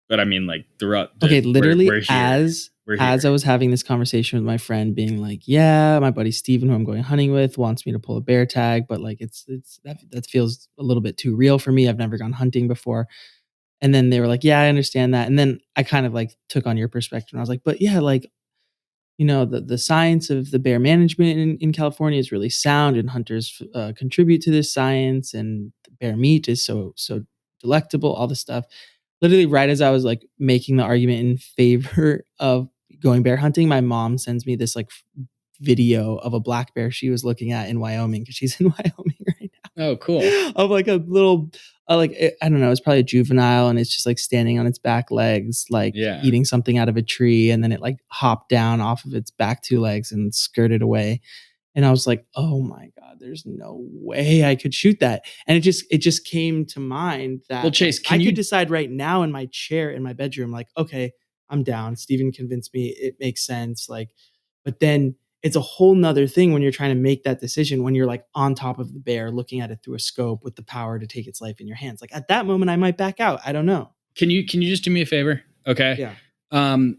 But I mean, like throughout Okay, we're literally here. as We're as here. I was having this conversation with my friend being like, "Yeah, my buddy Steven, who I'm going hunting with, wants me to pull a bear tag, but like it's that feels a little bit too real for me. I've never gone hunting before." And then they were like, "Yeah, I understand that." And then I kind of like took on your perspective and I was like, "But yeah, like the science of the bear management in California is really sound, and hunters contribute to this science, and the bear meat is so delectable, all this stuff." Literally, right as I was like making the argument in favor of going bear hunting, my mom sends me this like video of a black bear she was looking at in Wyoming, because she's in Wyoming right Oh, cool. now, of like a little I don't know, it's probably a juvenile, and it's just like standing on its back legs, like Yeah. eating something out of a tree, and then it like hopped down off of its back two legs and skirted away. And I was like, "Oh my god, there's no way I could shoot that." And it just came to mind Well, that Chase, like I can could you decide right now in my chair in my bedroom, like, "Okay, I'm down. Steven convinced me it makes sense." Like, but then it's a whole nother thing when you're trying to make that decision, when you're like on top of the bear looking at it through a scope with the power to take its life in your hands. Like at that moment I might back out. I don't know. can you just do me a favor? Okay. Yeah. Um,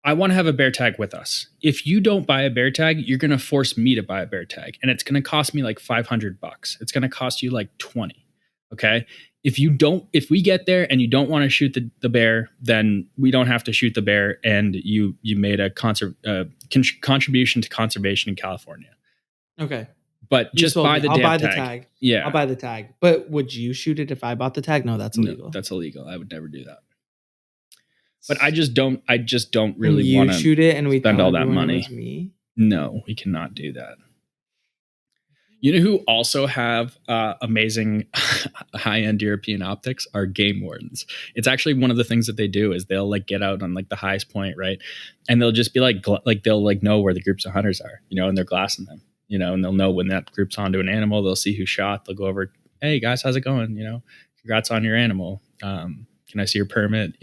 I want to have a bear tag with us. If you don't buy a bear tag, you're going to force me to buy a bear tag, and it's going to cost me like $500. It's going to cost you like 20. Okay. If we get there and you don't want to shoot the bear, then we don't have to shoot the bear. And you made a contribution to conservation in California, Okay. but You just sold buy me. the I'll damn buy the tag. tag. I'll Yeah. buy the tag. But would you shoot it if I bought the tag? No, that's No, illegal. that's illegal. I would never do that. But I just don't Can really you want to shoot it and we spend tell all that everyone it money. was me? No, we cannot do that. You know who also have amazing high-end European optics are game wardens. It's actually one of the things that they do is they'll like get out on like the highest point, right? And they'll just be like they'll like know where the groups of hunters are, and they're glassing them, and they'll know when that group's onto an animal. They'll see who shot. They'll go over, hey guys, how's it going? Congrats on your animal. Can I see your permit?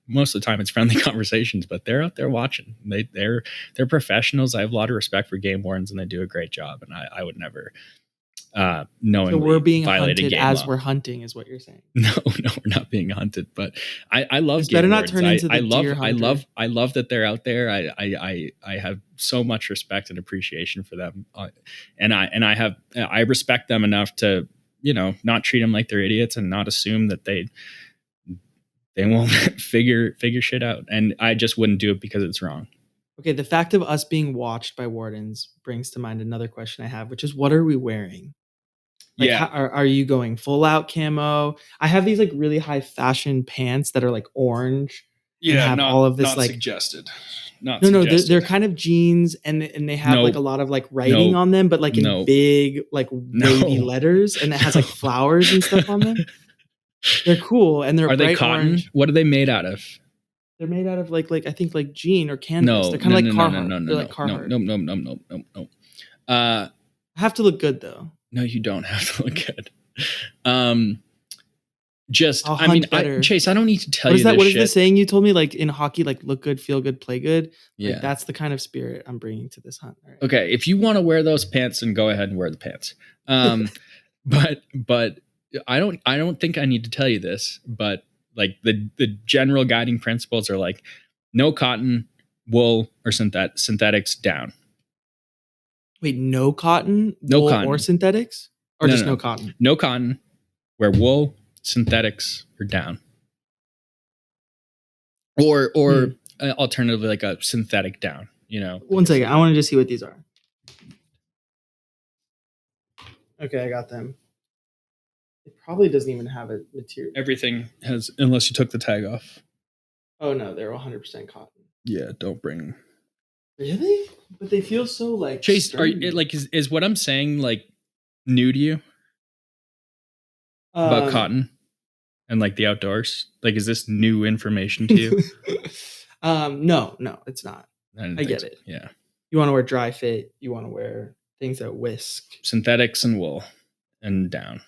Most of the time it's friendly conversations, but they're out there watching. They're professionals. I have a lot of respect for game wardens, and they do a great job. And I would never So we're knowingly being violate a hunted game as law. we're hunting, is what you're saying. No, we're not being hunted. But I love This game better not wardens. turn into I the love deer I hunter. love I love that they're out there. I have so much respect and appreciation for them, and I respect them enough to not treat them like they're idiots and not assume that they won't figure shit out. And I just wouldn't do it because it's wrong. Okay, the fact of us being watched by wardens brings to mind another question I have, which is, what are we wearing? Like, Yeah. are you going full out camo? I have these like really high fashion pants that are like orange and Yeah, have not all of this not like, suggested. Not no, they're suggested. kind of jeans, and they have like Nope. a lot of like writing Nope. on them, but like in Nope. big like wavy No. letters, and it has No. like flowers and stuff on them. They're cool and they're Are they bright cotton? orange. What are they made out of? They're made out of like I think like jean or canvas. No, They're kind no, of like no, no, no, Carhartt. no, no, They're like no, no, Carhartt. no, no, no, no, no, no. Uh, I have to look good though. no, you don't have to look good. Um, just, I'll I mean, hunt better. Chase, I don't need to tell What is you that? this What is the shit. saying you told me? Like in hockey, like look good, feel good, play good. Like Yeah. that's the kind of spirit I'm bringing to this hunt. All right. Okay. If you want to wear those pants, then go ahead and wear the pants. But I don't think I need to tell you this, but like the general guiding principles are like no cotton, wool, or synthetics down. Wait, no cotton, No wool, cotton. or synthetics, or No, just no, no cotton? no cotton. Wear wool, synthetics, or down. Or alternatively like a synthetic down. One second, I want to just see what these are. Okay, I got them. It probably doesn't even have a material. Everything has, unless you took the tag off. Oh no, they're 100% cotton. Yeah, don't bring. Really? But they feel so like Chase, sturdy. is what I'm saying like new to you about cotton and like the outdoors? Like, is this new information to you? No, it's not. I get so. it. Yeah. You want to wear dry fit. You want to wear things that whisk. Synthetics and wool and down.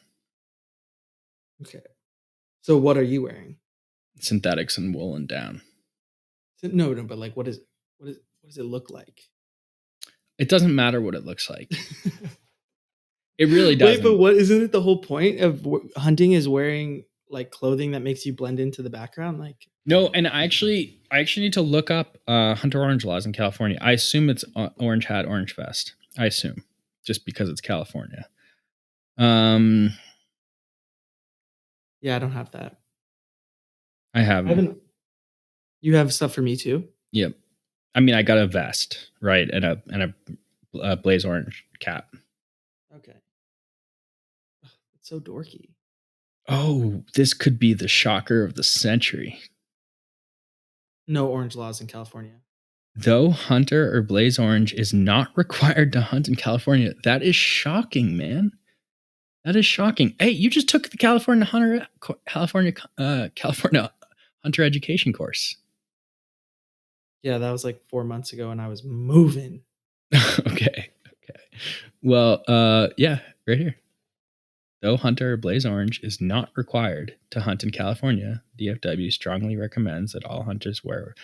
Okay. So what are you wearing? Synthetics and wool and down. No, no, but like, what does it look like? It doesn't matter what it looks like. It really Wait, but doesn't. what isn't it the whole point of hunting is wearing like clothing that makes you blend into the background? Like, No, and I actually need to look up hunter orange laws in California. I assume it's orange hat, orange vest. I assume just because it's California. Um, yeah, I don't have that. I have I them. haven't. You have stuff for me too. Yep. I mean, I got a vest, right, and a blaze orange cap. Okay, it's so dorky. Oh, this could be the shocker of the century. No orange laws in California. Though hunter or blaze orange is not required to hunt in California, that is shocking, man. That is shocking. Hey, you just took the California hunter education course. Yeah, that was like 4 months ago, and I was moving. Okay. Okay. Well, yeah, right here. Though hunter or blaze orange is not required to hunt in California, DFW strongly recommends that all hunters wear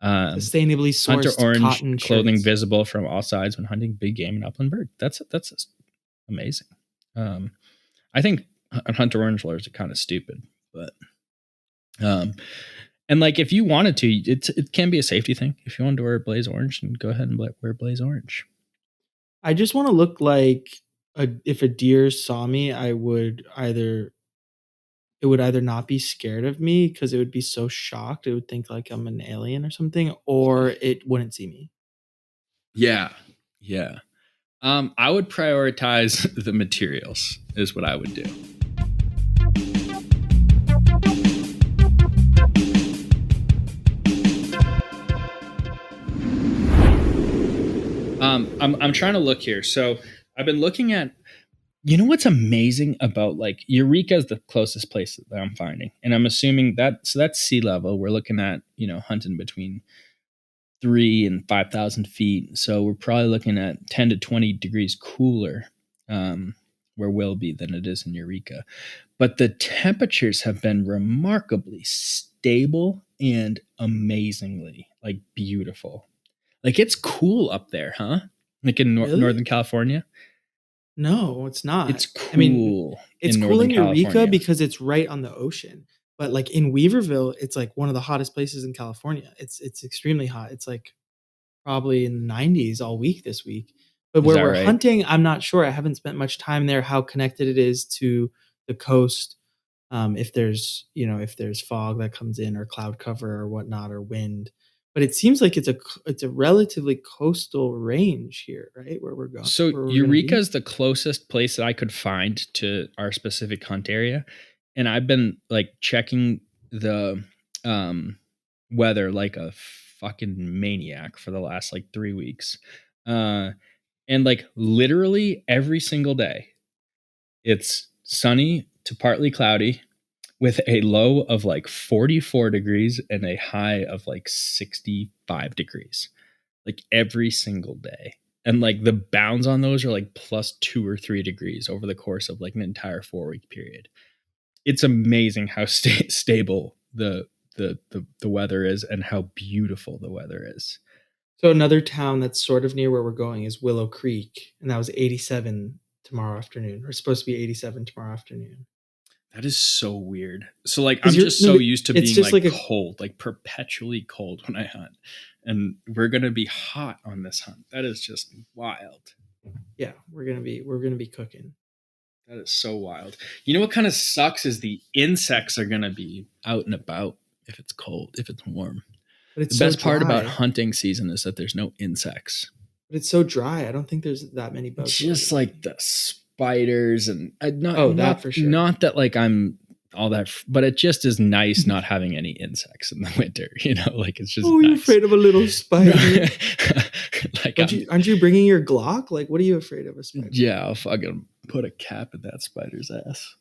Sustainably hunter sourced orange cotton clothing shirts. visible from all sides when hunting big game and upland bird. That's amazing. Um, I think hunter orange lawyers are kind of stupid, but um, and like if you wanted to, it can be a safety thing. If you wanted to wear blaze orange, then go ahead and wear blaze orange. I just want to look like if a deer saw me, I would either it would either not be scared of me because it would be so shocked, it would think like I'm an alien or something, or it wouldn't see me. Yeah, yeah. I would prioritize the materials. Is what I would do. I'm trying to look here. So I've been looking at. You know what's amazing about like Eureka is the closest place that I'm finding, and I'm assuming that so that's sea level. We're looking at hunting between 3,000 and 5,000 feet. So we're probably looking at 10 to 20 degrees cooler where we'll be than it is in Eureka. But the temperatures have been remarkably stable and amazingly like beautiful. Like it's cool up there, huh? Like in Really? Northern California. No, it's It's not. I mean, cool it's in cool Northern in Eureka California. because it's right on the ocean. But like in Weaverville, it's like one of the hottest places in California. It's extremely hot. It's like probably in the 90s all week this week. But Is where that we're right? hunting, I'm not sure. I haven't spent much time there. How connected it is to the coast, if there's if there's fog that comes in or cloud cover or whatnot or wind. But it seems like it's a relatively coastal range here, right? So Where we're gonna Eureka be. is the closest place that I could find to our specific hunt area, and I've been like checking the um, weather like a fucking maniac for the last like 3 weeks, uh, and like literally every single day, it's sunny to partly cloudy with a low of like 44 degrees and a high of like 65 degrees like every single day. And like the bounds on those are like plus 2 or 3 degrees over the course of like an entire 4 week period. It's amazing how stable the weather is and how beautiful the weather is. So another town that's sort of near where we're going is Willow Creek, and that was 87 tomorrow afternoon. Or supposed to be 87 tomorrow afternoon. That is so weird. So like Because I'm you're just no, so but used to it's being just like like a cold, like perpetually cold when I hunt. And we're gonna be hot on this hunt. That is just wild. yeah, we're gonna be cooking. That is so wild. You know what kind of sucks is the insects are going to be out and about if it's cold, if it's warm. But The it's so best part about dry. hunting season is that there's no insects. But it's so dry. I don't think there's that many bugs Just bugging me. like the spiders and not Oh, that not for sure. not that like I'm all that but it just is nice not having any insects in the winter, like it's just Oh, you're nice. afraid of a little spider? Like Don't you? Aren't you bringing your Glock? Like, what are you afraid of a spider? yeah, I'll fucking put a cap in that spider's ass.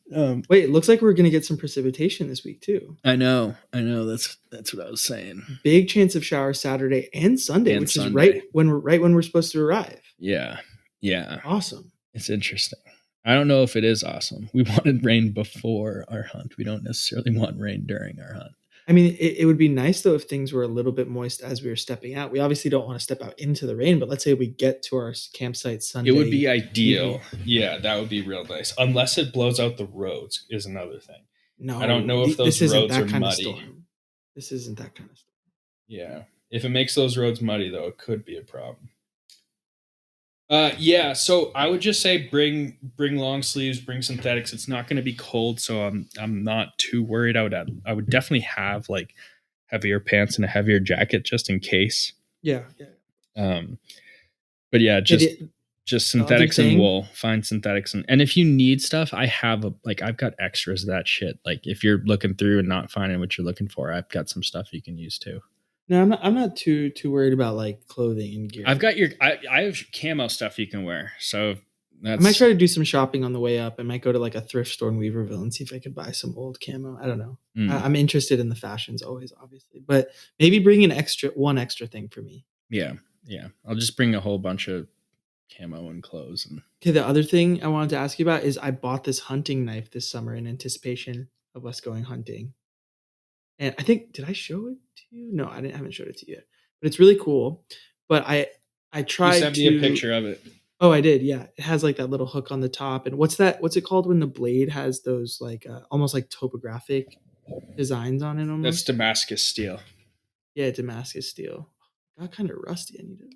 Wait, it looks like we're gonna get some precipitation this week too. I know. That's what I was saying. Big chance of showers Saturday and Sunday, And which is Sunday. right when we're supposed to arrive. Yeah. Yeah. Awesome. It's interesting. I don't know if it is awesome. We wanted rain before our hunt. We don't necessarily want rain during our hunt. I mean, it would be nice though if things were a little bit moist as we were stepping out. We obviously don't want to step out into the rain, but let's say we get to our campsite It would Sunday be ideal. evening. Yeah, that would be real nice. Unless it blows out the roads is another thing. I don't No, know if this those isn't roads are that kind of muddy. storm. This isn't that kind of storm. Yeah. If it makes those roads muddy though, it could be a problem. Yeah, so I would just say bring long sleeves, bring synthetics. It's not going to be cold, so I'm not too worried. I would definitely have like heavier pants and a heavier jacket just in case. Yeah, yeah. Um, but yeah, Yeah, just the other synthetics and thing, wool. Find synthetics and if you need stuff, I have I've got extras of that shit. Like if you're looking through and not finding what you're looking for, I've got some stuff you can use too. no, I'm not too worried about like clothing and gear I've like got that. I have camo stuff you can wear. So I might that's try to do some shopping on the way up. I might go to like a thrift store in Weaverville and see if I could buy some old camo. I don't know. mm, I'm interested in the fashions always, obviously, but maybe bring an one extra thing for me. yeah, yeah. I'll just bring a whole bunch of camo and clothes and Okay, the other thing I wanted to ask you about is I bought this hunting knife this summer in anticipation of us going hunting. And I think did I show it to you? No, I haven't showed it to you yet. But it's really cool. But I you tried sent me a to picture of it. oh, I did. Yeah. It has like that little hook on the top. And what's it called when the blade has those like almost like topographic designs on it That's almost? Damascus steel. Yeah, Damascus steel. Got kind of rusty. I need to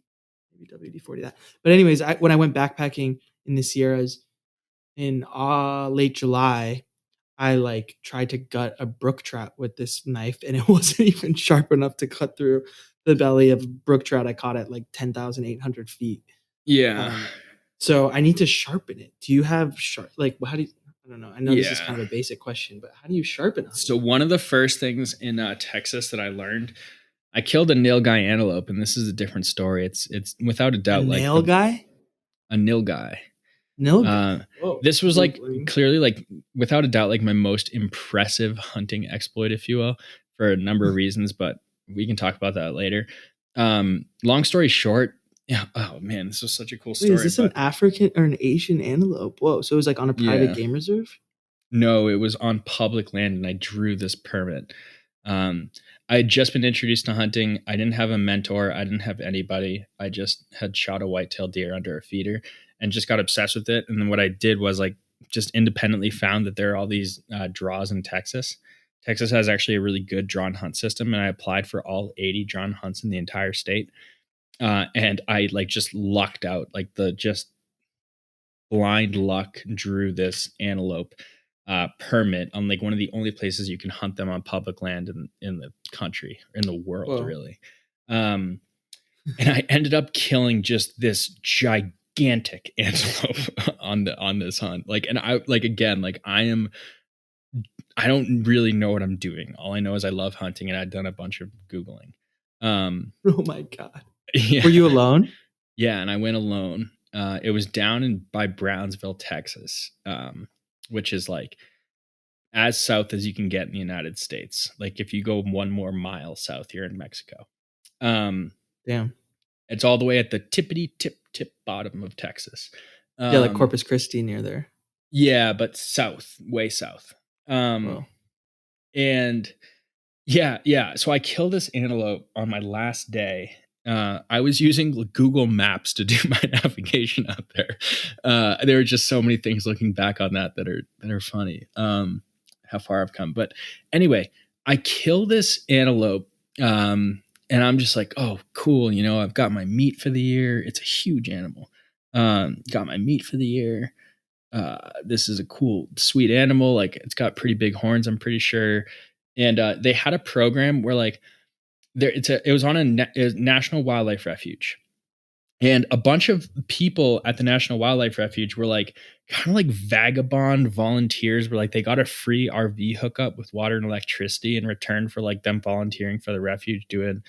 maybe WD-40 that. But anyways, when I went backpacking in the Sierras in late July, I like tried to gut a brook trout with this knife, and it wasn't even sharp enough to cut through the belly of a brook trout I caught at like 10,800 feet. Yeah. Um, so I need to sharpen it. Do you have sharp? Like, how do you? I don't know. I know this is Yeah. kind of a basic question, but how do you sharpen a So hunting knife? one of the first things in Texas that I learned, I killed a nilgai antelope, and this is a different story. It's without a A doubt like nail guy? a nilgai. Nail Uh, guy. Whoa. this was like Googling. clearly like without a doubt like my most impressive hunting exploit, if you will, for a number of reasons, but we can talk about that later. Long story short, yeah. Oh man, this was such a cool Wait, is story, this an but African or an Asian antelope? Whoa. So it was like on a private yeah. game reserve? No, it was on public land and I drew this permit. Um, I had just been introduced to hunting. I didn't have a mentor. I didn't have anybody. I just had shot a whitetail deer under a feeder and just got obsessed with it. And then what I did was like just independently found that there are all these draws in Texas. Texas has actually a really good drawn hunt system, and I applied for all 80 drawn hunts in the entire state. And I like just lucked out, like the just blind luck drew this antelope permit on like one of the only places you can hunt them on public land in the country, in the world, Whoa. really. Um, and I ended up killing just this gigantic antelope on this hunt. Like, and I like again, like I don't really know what I'm doing. All I know is I love hunting, and I'd done a bunch of googling. Oh my God. Yeah, Were you alone? yeah, and I went alone. It was down in by Brownsville, Texas, which is like as south as you can get in the United States. Like if you go one more mile south, you're in Mexico. Um, Damn. it's all the way at the tippity tip bottom of Texas. Yeah, like Um, Corpus Christi near there. yeah, but south, way south. Whoa. And yeah, yeah. So I killed this antelope on my last day. I was using Google Maps to do my navigation out there. There are just so many things looking back on that are funny. How far I've come. But anyway, I kill this antelope, and I'm just like, oh, cool. You know, I've got my meat for the year. It's a huge animal. Got my meat for the year. This is a cool, sweet animal. Like it's got pretty big horns, I'm pretty sure. And they had a program where like it was on a national wildlife refuge, and a bunch of people at the National Wildlife Refuge were like kind of like vagabond volunteers, where like they got a free RV hookup with water and electricity in return for like them volunteering for the refuge, doing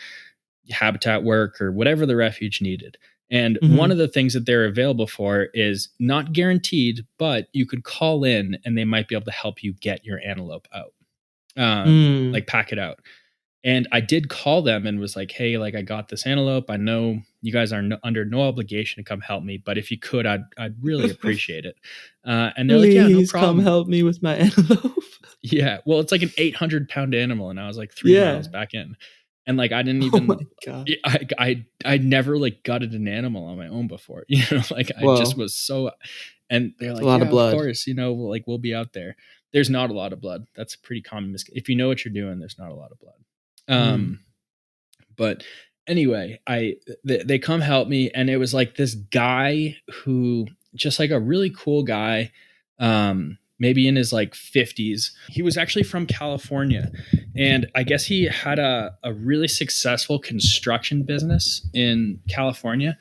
habitat work or whatever the refuge needed. And one of Mhm. the things that they're available for is not guaranteed, but you could call in and they might be able to help you get your antelope out, Mm. like pack it out. And I did call them and was like, hey, like I got this antelope. I know you guys are under no obligation to come help me, but if you could, I'd really appreciate it. And they're like, yeah, no Please come problem. help me with my antelope. Yeah. Well, it's like an 800-pound animal, and I was like 3 miles Yeah. back in. And like I didn't Oh my even god. I never like gutted an animal on my own before. Like I just Whoa. was so, and they're It's a like, lot of yeah, of blood. course, like we'll be out there. There's not a lot of blood. That's a pretty common if you know what you're doing, there's not a lot of blood. Mm. But anyway, they come help me, and it was like this guy who, just like a really cool guy, maybe in his like 50s. He was actually from California, and I guess he had a really successful construction business in California.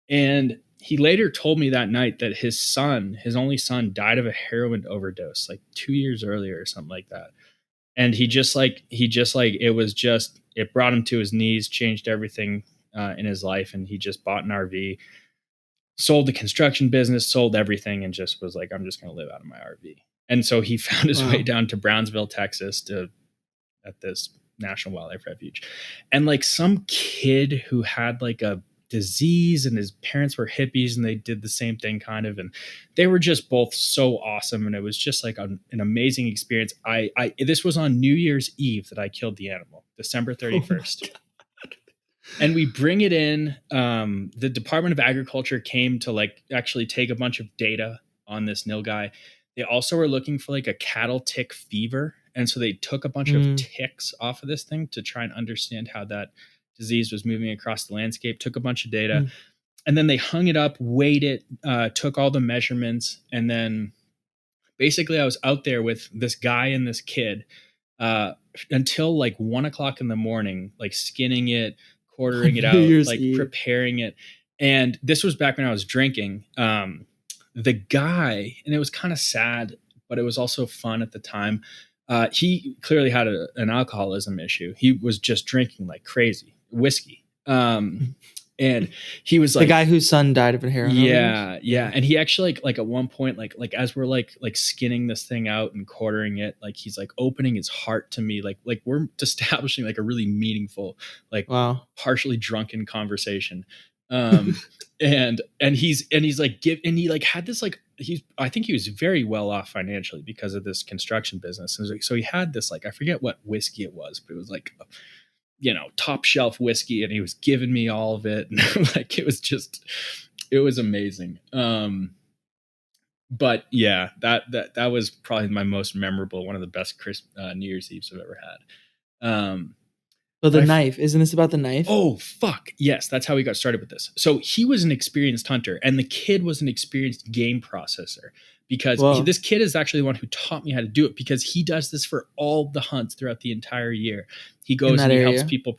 And he later told me that night that his only son, died of a heroin overdose like 2 years earlier or something like that. And he just like it brought him to his knees, changed everything in his life, and he just bought an RV, sold the construction business, sold everything, and just was like, I'm just going to live out of my RV. And so he found his way Wow. down to Brownsville, Texas, to at this National Wildlife Refuge. And like some kid who had like a disease, and his parents were hippies, and they did the same thing kind of, and they were just both so awesome, and it was just like an amazing experience. I this was on New Year's Eve that I killed the animal, December Oh my 31st. god. And we bring it in. The Department of Agriculture came to like actually take a bunch of data on this nilgai. They also were looking for like a cattle tick fever, and so they took a bunch of Mm. ticks off of this thing to try and understand how that disease was moving across the landscape. Took a bunch of data, Mm. and then they hung it up, weighed it, took all the measurements, and then basically I was out there with this guy and this kid uh, until like 1 o'clock in the morning, like skinning it, On quartering it New out, Year's like Eve. preparing it. And this was back when I was drinking. The guy, and it was kind of sad, but it was also fun at the time. He clearly had an alcoholism issue. He was just drinking like crazy whiskey. And he was The like, guy whose son died of a heroin overdose? yeah. And he actually like at one point, like as we're like skinning this thing out and quartering it, like he's like opening his heart to me, like we're establishing like a really meaningful, like Wow. partially drunken conversation. And he's like and he like had this like I think he was very well off financially because of this construction business. And so he had this, like, I forget what whiskey it was, but it was like, top shelf whiskey, and he was giving me all of it. And like, it was amazing. But yeah, that was probably my most memorable, one of the best New Year's Eves I've ever had. But the But knife, isn't this about the knife? oh fuck, yes, that's how we got started with this. So he was an experienced hunter, and the kid was an experienced game processor, because Whoa. this kid is actually the one who taught me how to do it, because he does this for all the hunts throughout the entire year. He In goes that and he helps area? people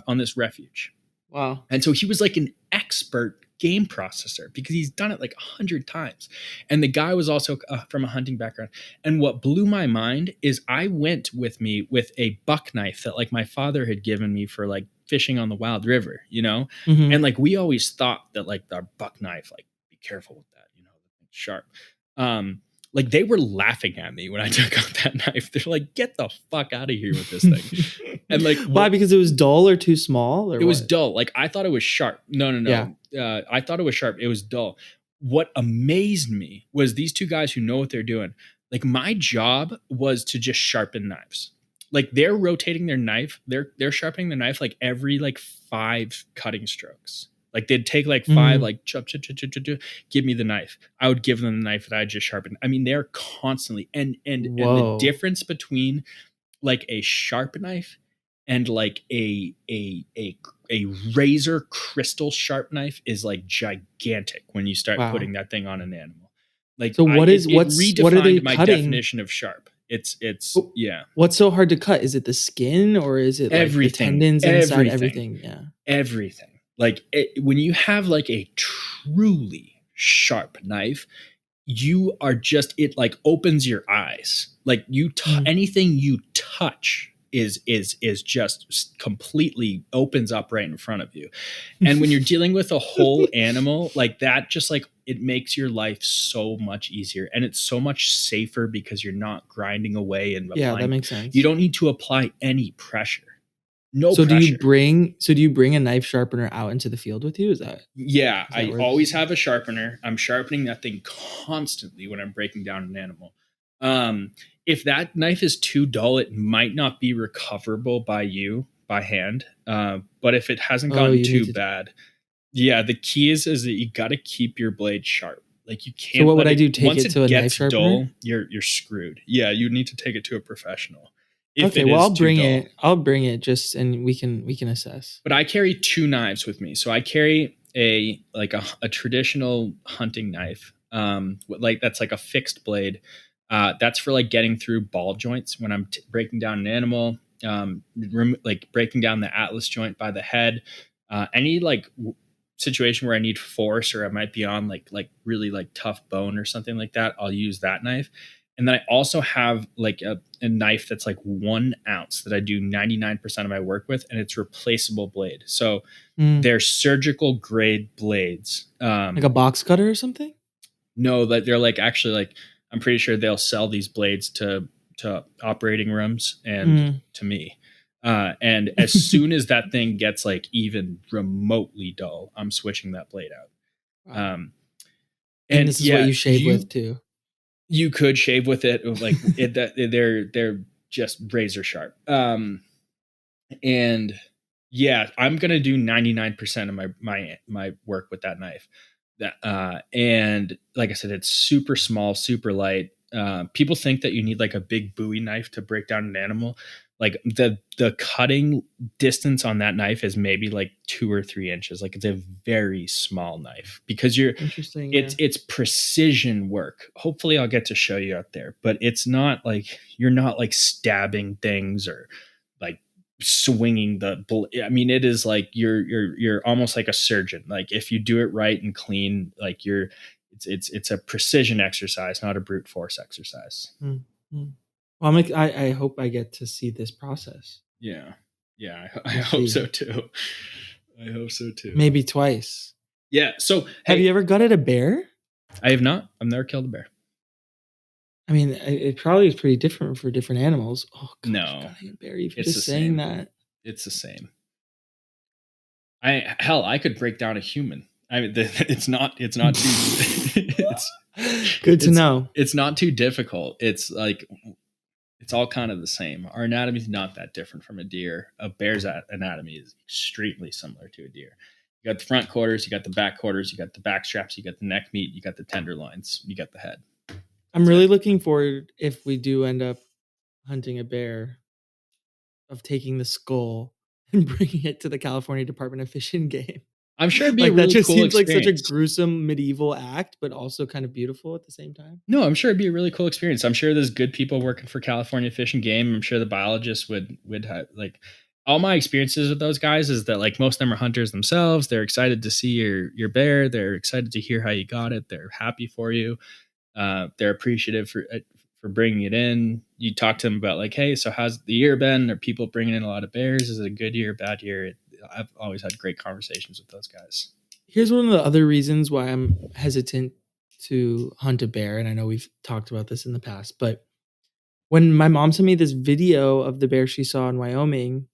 on this refuge. Wow. And so he was like an expert game processor because he's done it like 100 times. And the guy was also from a hunting background. And what blew my mind is I went with me with a buck knife that like my father had given me for like fishing on the Wild River, And Mhm. like we always thought that like our buck knife, like be careful with that, it's sharp. Like they were laughing at me when I took out that knife. They're like, get the fuck out of here with this thing. And like, Why? Because it was dull or too small, or it was what? dull. Like I thought it was sharp. No, no, Yeah. no. I thought it was sharp. It was dull. What amazed me was these two guys who know what they're doing. Like my job was to just sharpen knives. Like they're rotating their knife. They're sharpening the knife like every like 5 cutting strokes. Like they'd take like 5, Mm. like chop, chop, chop, chop, chop, chop, give me the knife. I would give them the knife that I just sharpened. I mean, they're constantly, and the Whoa. difference between like a sharp knife and like a razor crystal sharp knife is like gigantic when you start Wow. putting that thing on an animal. Like So it what are they redefined my cutting? definition of sharp. It's Oh, yeah, what's so hard to cut? Is it the skin, or is it like the everything, tendons inside everything, everything? Yeah. everything. Like when you have like a truly sharp knife, you are just, it like opens your eyes. Like Mm. anything you touch is just completely opens up right in front of you. And when you're dealing with a whole animal like that, just like it makes your life so much easier, and it's so much safer because you're not grinding away and Yeah, that applying. makes You sense. don't need to apply any pressure. No So pressure. do you bring a knife sharpener out into the field with you? Yeah, Is that I where this always is? have a sharpener. I'm sharpening that thing constantly when I'm breaking down an animal. Um, if that knife is too dull, it might not be recoverable by you by hand. But if it hasn't Oh, gotten you need too to. bad, yeah, the key is that you got to keep your blade sharp. Like you So can't what would let I it do? Take once it it to a knife gets sharpener? dull, you're screwed. Yeah, you need to take it to a professional if Okay, it well is too dull. I'll bring it just and we can assess. But I carry two knives with me. So I carry a traditional hunting knife, like that's like a fixed blade. That's for like getting through ball joints when I'm breaking down an animal, like breaking down the atlas joint by the head. Any situation where I need force or I might be on like really like tough bone or something like that, I'll use that knife. And then I also have like a knife that's like 1 ounce that I do 99% of my work with, and it's replaceable blade. So Mm, they're surgical grade blades. like a box cutter or something? No, that they're like actually like I'm pretty sure they'll sell these blades to operating rooms and Mm. to me. And as soon as that thing gets like even remotely dull, I'm switching that blade out. Wow. And And this is what yeah, you shave with you too. you could shave with it, like it. That they're just razor sharp. And yeah, I'm gonna do 99% of my work with that knife. That and like I said, it's super small, super light. People think that you need like a big Bowie knife to break down an animal. Like the cutting distance on that knife is maybe like 2 or 3 inches. Like it's a very small knife because Interesting, yeah. it's precision work. Hopefully I'll get to show you out there, but it's not like you're not like stabbing things or like swinging I mean, it is like you're almost like a surgeon. Like if you do it right and clean, like it's a precision exercise, not a brute force exercise. Mm, mm. Well, I hope I get to see this process. Yeah. Yeah, I We'll hope so see. too. I hope so too. Maybe twice. Yeah. So, Have you hey, ever gutted a bear? I have not. I've never killed a bear. I mean, it probably is pretty different for different animals. Oh gosh, No, gutting a bear, even it's the just saying same. that. It's the same. I could break down a human. I mean, it's not too Good to it's know. it's not too difficult. It's like it's all kind of the same. Our anatomy is not that different from a deer. A bear's anatomy is extremely similar to a deer. You got the front quarters, you got the back quarters, you got the back straps, you got the neck meat, you got the tenderloins, you got the head. I'm That's really it. looking forward, if we do end up hunting a bear, of taking the skull and bringing it to the California Department of Fish and Game. I'm sure it'd be a Like, that really just cool seems like such a experience. gruesome medieval act, but also kind of beautiful at the same time. No, I'm sure it'd be a really cool experience. I'm sure there's good people working for California Fish and Game. I'm sure the biologists would have like all my experiences with those guys is that like most of them are hunters themselves. They're excited to see your bear. They're excited to hear how you got it. They're happy for you. They're appreciative for bringing it in. You talk to them about like, hey, so how's the year been? Are people bringing in a lot of bears? Is it a good year, bad year? I've always had great conversations with those guys. Here's one of the other reasons why I'm hesitant to hunt a bear, and I know we've talked about this in the past, but when my mom sent me this video of the bear she saw in Wyoming,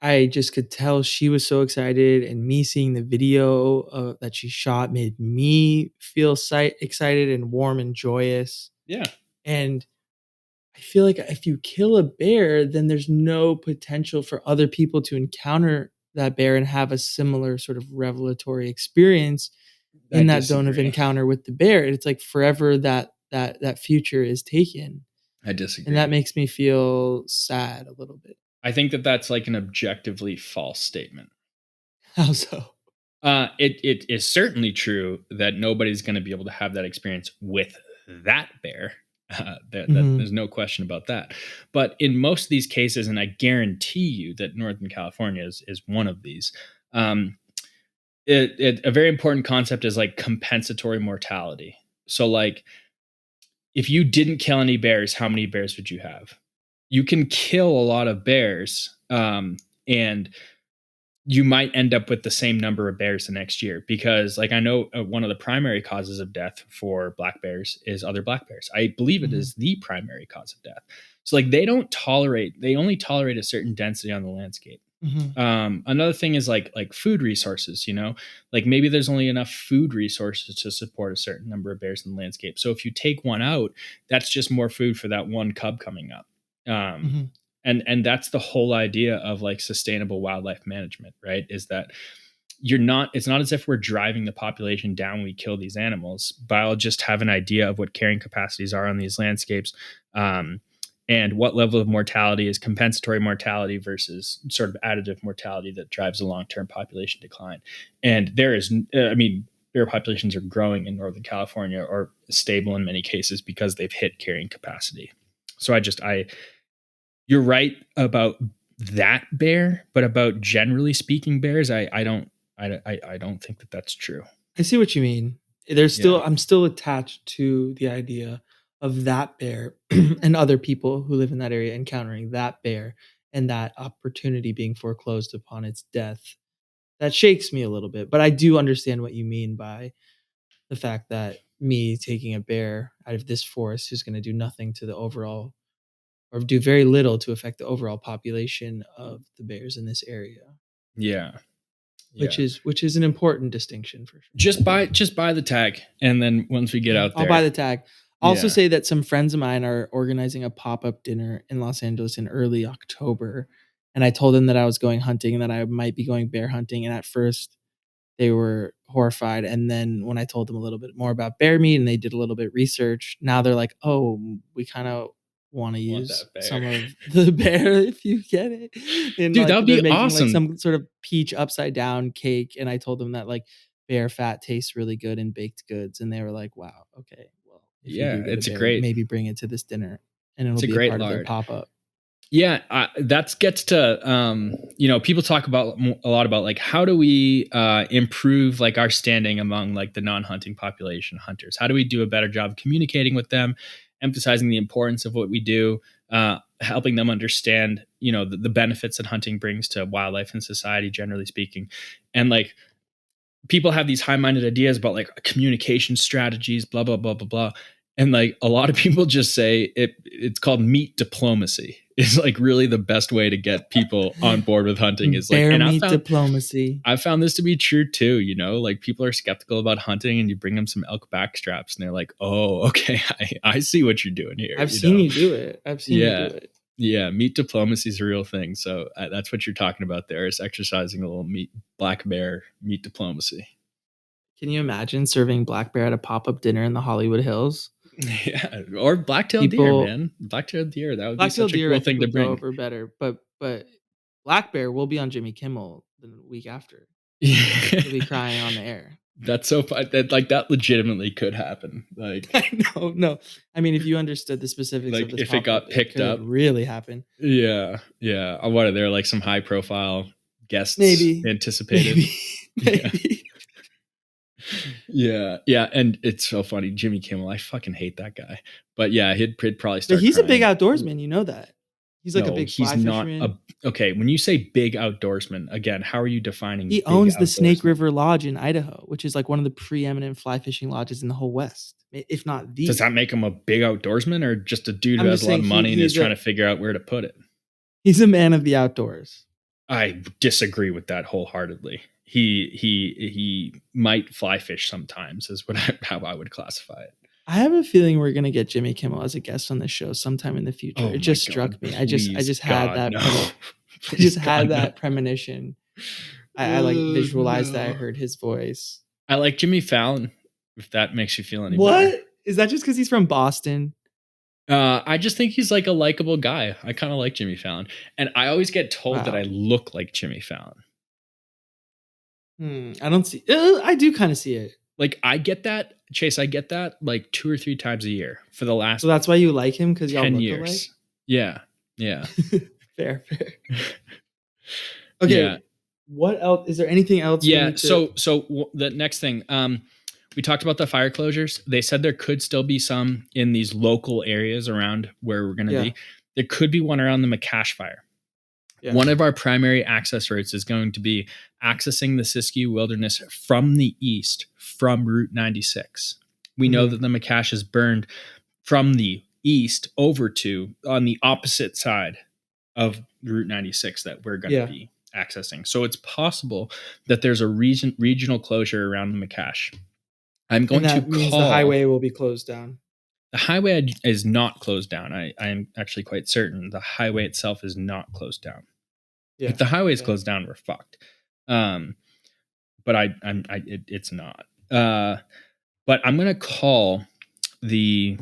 I just could tell she was so excited, and me seeing the video, that she shot made me feel excited and warm and joyous, Yeah, and I feel like if you kill a bear, then there's no potential for other people to encounter that bear and have a similar sort of revelatory experience I in that zone of disagree. encounter with the bear. It's like forever that future is taken, I and that disagree. makes me feel sad a little bit. I think that that's like an objectively false statement. How so? It is certainly true that nobody's going to be able to have that experience with that bear. Mhm. There's no question about that. But in most of these cases, and I guarantee you that Northern California is one of these. Um, a very important concept is like compensatory mortality. So like if you didn't kill any bears, how many bears would you have? You can kill a lot of bears, and you might end up with the same number of bears the next year because like I know one of the primary causes of death for black bears is other black bears. I believe it Mhm. is the primary cause of death. So like they only tolerate a certain density on the landscape. Mhm. Another thing is like food resources, you know, like maybe there's only enough food resources to support a certain number of bears in the landscape. So if you take one out, that's just more food for that one cub coming up. Um, Mhm. and that's the whole idea of like sustainable wildlife management, right? Is that you're not it's not as if we're driving the population down when we kill these animals, but I'll just have an idea of what carrying capacities are on these landscapes, um, and what level of mortality is compensatory mortality versus sort of additive mortality that drives a long-term population decline. And there is I mean, bear populations are growing in Northern California, or stable in many cases, because they've hit carrying capacity. So I you're right about that bear, but about generally speaking bears, I don't think that that's true. I see what you mean. Yeah, I'm still attached to the idea of that bear and other people who live in that area encountering that bear and that opportunity being foreclosed upon its death. That shakes me a little bit, but I do understand what you mean by the fact that me taking a bear out of this forest who's gonna do nothing to the overall or do very little to affect the overall population of the bears in this area, yeah, yeah. which is an important distinction for sure. Just buy the tag, and then once we get out I'll buy there, the tag. I'll also yeah, say that some friends of mine are organizing a pop-up dinner in Los Angeles in early October, and I told them that I was going hunting and that I might be going bear hunting, and at first they were horrified, and then when I told them a little bit more about bear meat and they did a little bit research, now they're like, "Oh, we kinda wanna want use that bear, some of the bear if you get it." And, dude. That like, would they're be making, like, awesome. some sort of peach upside down cake, and I told them that, like, bear fat tastes really good in baked goods, and they were like, "Wow, okay, well, if you do Yeah, get a bear, maybe bring it to this dinner, and it'll it's a be a great part of their lard. pop-up." Yeah, that gets to you know, people talk about a lot about like how do we improve like our standing among like the non-hunting population hunters. How do we do a better job communicating with them, emphasizing the importance of what we do, helping them understand, you know, the benefits that hunting brings to wildlife and society generally speaking. And like people have these high-minded ideas about like communication strategies, blah blah blah blah blah, and like a lot of people just say it's called meat diplomacy. It's like really the best way to get people on board with hunting is like, Bear and meat diplomacy. I found this to be true too. You know, like people are skeptical about hunting, and you bring them some elk back straps, and they're like, "Oh, okay, I see what you're doing here." I've You seen know, you do it. I've seen you do yeah, it. yeah. Meat diplomacy is a real thing. So that's what you're talking about there, is exercising a little black bear meat diplomacy. Can you imagine serving black bear at a pop-up dinner in the Hollywood Hills? Yeah, or black-tailed deer, People man. Black-tailed deer. That would be Black-tailed such a deer I cool think thing to would go bring. over better, but black bear will be on Jimmy Kimmel the week after. Yeah. He'll be crying on the air. That's so fun. That like that legitimately could happen. I know, no. I mean, if you understood the specifics of Like this if it pop-up, got it picked could up. really happen. Yeah, yeah. What are there like some high profile guests Maybe. anticipated? Maybe. Yeah. Maybe. Yeah, yeah, and it's so funny. Jimmy Kimmel, I fucking hate that guy. But yeah, he'd probably But start he's a big crying. outdoorsman, you know that. He's like a No, big he's fly not a fisherman. okay. When you say big outdoorsman, again, how are you defining He big owns the Snake outdoorsman? River Lodge in Idaho, which is like one of the preeminent fly fishing lodges in the whole West, if not Does the. that make him a big outdoorsman, or just a dude who I'm has just a lot saying of money and is he's trying to a figure out where to put it? he's a man of the outdoors. I disagree with that wholeheartedly. He might fly fish sometimes, is how I would classify it. I have a feeling we're gonna get Jimmy Kimmel as a guest on the show sometime in the future. Oh It my just god, struck me. I please just had God that no. I Please just God had no. that premonition. I like Oh visualized that I no. heard his voice. I like Jimmy Fallon, if that makes you feel any better. What? Is that just because he's from Boston? I just think he's like a likable guy. I kind of like Jimmy Fallon, and I always get told that I Wow. look like Jimmy Fallon. I don't see. I do kind of see it. Like I get that, Chase. I get that like 2 or 3 times a year for the So last that's why you like him because y'all 10 look alike. years. Yeah, yeah, Fair, fair. yeah, Okay. What else? Is there anything else we yeah. need to? The next thing, we talked about the fire closures. They said there could still be some in these local areas around where we're going to Yeah. be. There could be one around the McCash fire. Yeah. One of our primary access routes is going to be accessing the Siskiyou Wilderness from the east, from Route 96. We know that the McCash is burned from the east over to on the opposite side of Route 96 that we're going to Yeah. be accessing. So it's possible that there's a regional closure around McCash. I'm And going to that means the call. highway will be closed down. The highway is not closed down. I am actually quite certain the highway itself is not closed down. Yeah. If the highway is Okay. closed down, we're fucked. But it's not. But I'm gonna call the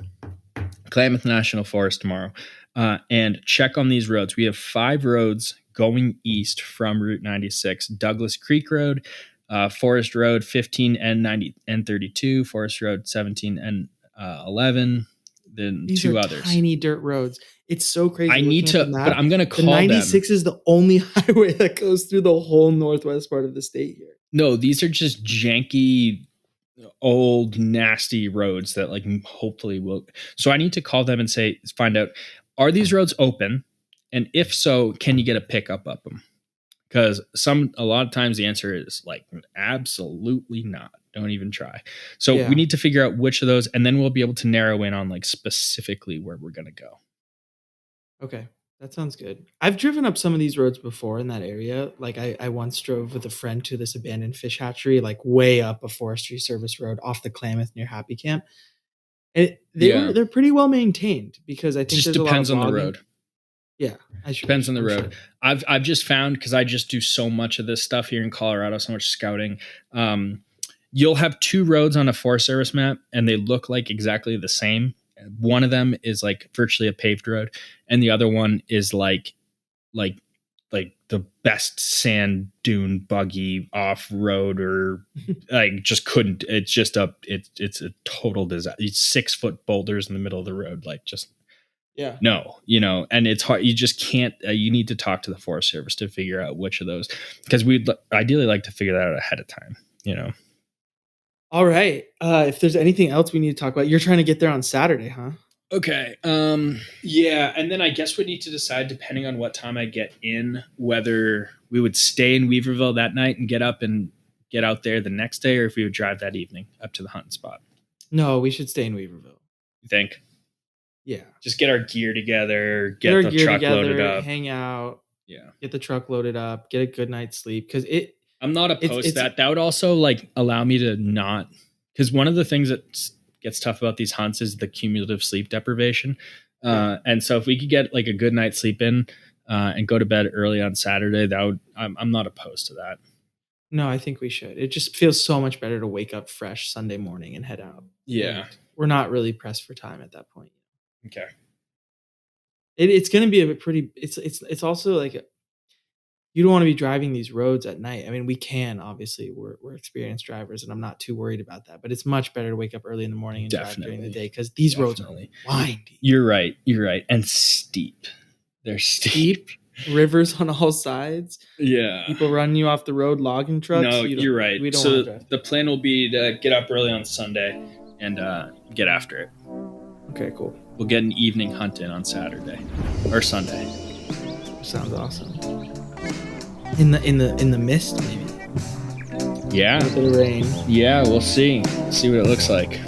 Klamath National Forest tomorrow and check on these roads. We have 5 roads going east from Route 96: Douglas Creek Road, Forest Road 15 and 90 and 32, Forest Road 17 and 11. Then These 2 are others. tiny dirt roads. It's so crazy. I need Looking at to, the map, but I'm gonna the call them. 96 is the only highway that goes through the whole northwest part of the state here. No, these are just janky, old, nasty roads that like hopefully will. So I need to call them and find out, are these roads open? And if so, can you get a pickup up them? Because a lot of times the answer is like absolutely not. Don't even try. So Yeah. we need to figure out which of those, and then we'll be able to narrow in on like specifically where we're gonna go. Okay. That sounds good. I've driven up some of these roads before in that area. Like I once drove with a friend to this abandoned fish hatchery, like way up a forestry service road off the Klamath near Happy Camp. And Yeah. they're pretty well maintained because I It think just there's a lot of depends on the logging. road. Yeah, Depends on the I'm road. sure. I've just found, because I just do so much of this stuff here in Colorado, so much scouting. You'll have 2 roads on a Forest Service map, and they look like exactly the same. One of them is like virtually a paved road, and the other one is like the best sand dune buggy off road, or like just couldn't. It's just it's a total disaster. It's 6-foot boulders in the middle of the road, like just. Yeah. No, and it's hard. You just can't. You need to talk to the Forest Service to figure out which of those, because we'd ideally like to figure that out ahead of time. All right. If there's anything else we need to talk about, you're trying to get there on Saturday, huh? Okay. Yeah, and then I guess we need to decide, depending on what time I get in, whether we would stay in Weaverville that night and get up and get out there the next day, or if we would drive that evening up to the hunting spot. No, we should stay in Weaverville. You think? Yeah. Just get our gear together, Get our the gear truck together, loaded up. hang out. Yeah. Get the truck loaded up, get a good night's sleep. Because I'm not opposed to that. That would also like allow me to not, because one of the things that gets tough about these hunts is the cumulative sleep deprivation. And so if we could get like a good night's sleep in and go to bed early on Saturday, I'm not opposed to that. No, I think we should. It just feels so much better to wake up fresh Sunday morning and head out. Yeah. And we're not really pressed for time at that point. Okay. It's going to be a pretty. It's also like you don't want to be driving these roads at night. I mean, we can obviously. We're experienced drivers, and I'm not too worried about that. But it's much better to wake up early in the morning and drive during the day, because these roads are windy. You're right, and steep. They're steep. Rivers on all sides. Yeah. People running you off the road, logging trucks. No, you're right. We don't so want to drive. The plan will be to get up early on Sunday and get after it. Okay, cool. We'll get an evening hunt in on Saturday or Sunday. Sounds awesome. In the mist, maybe. Yeah. A bit of rain. Yeah, we'll see. See what it looks like.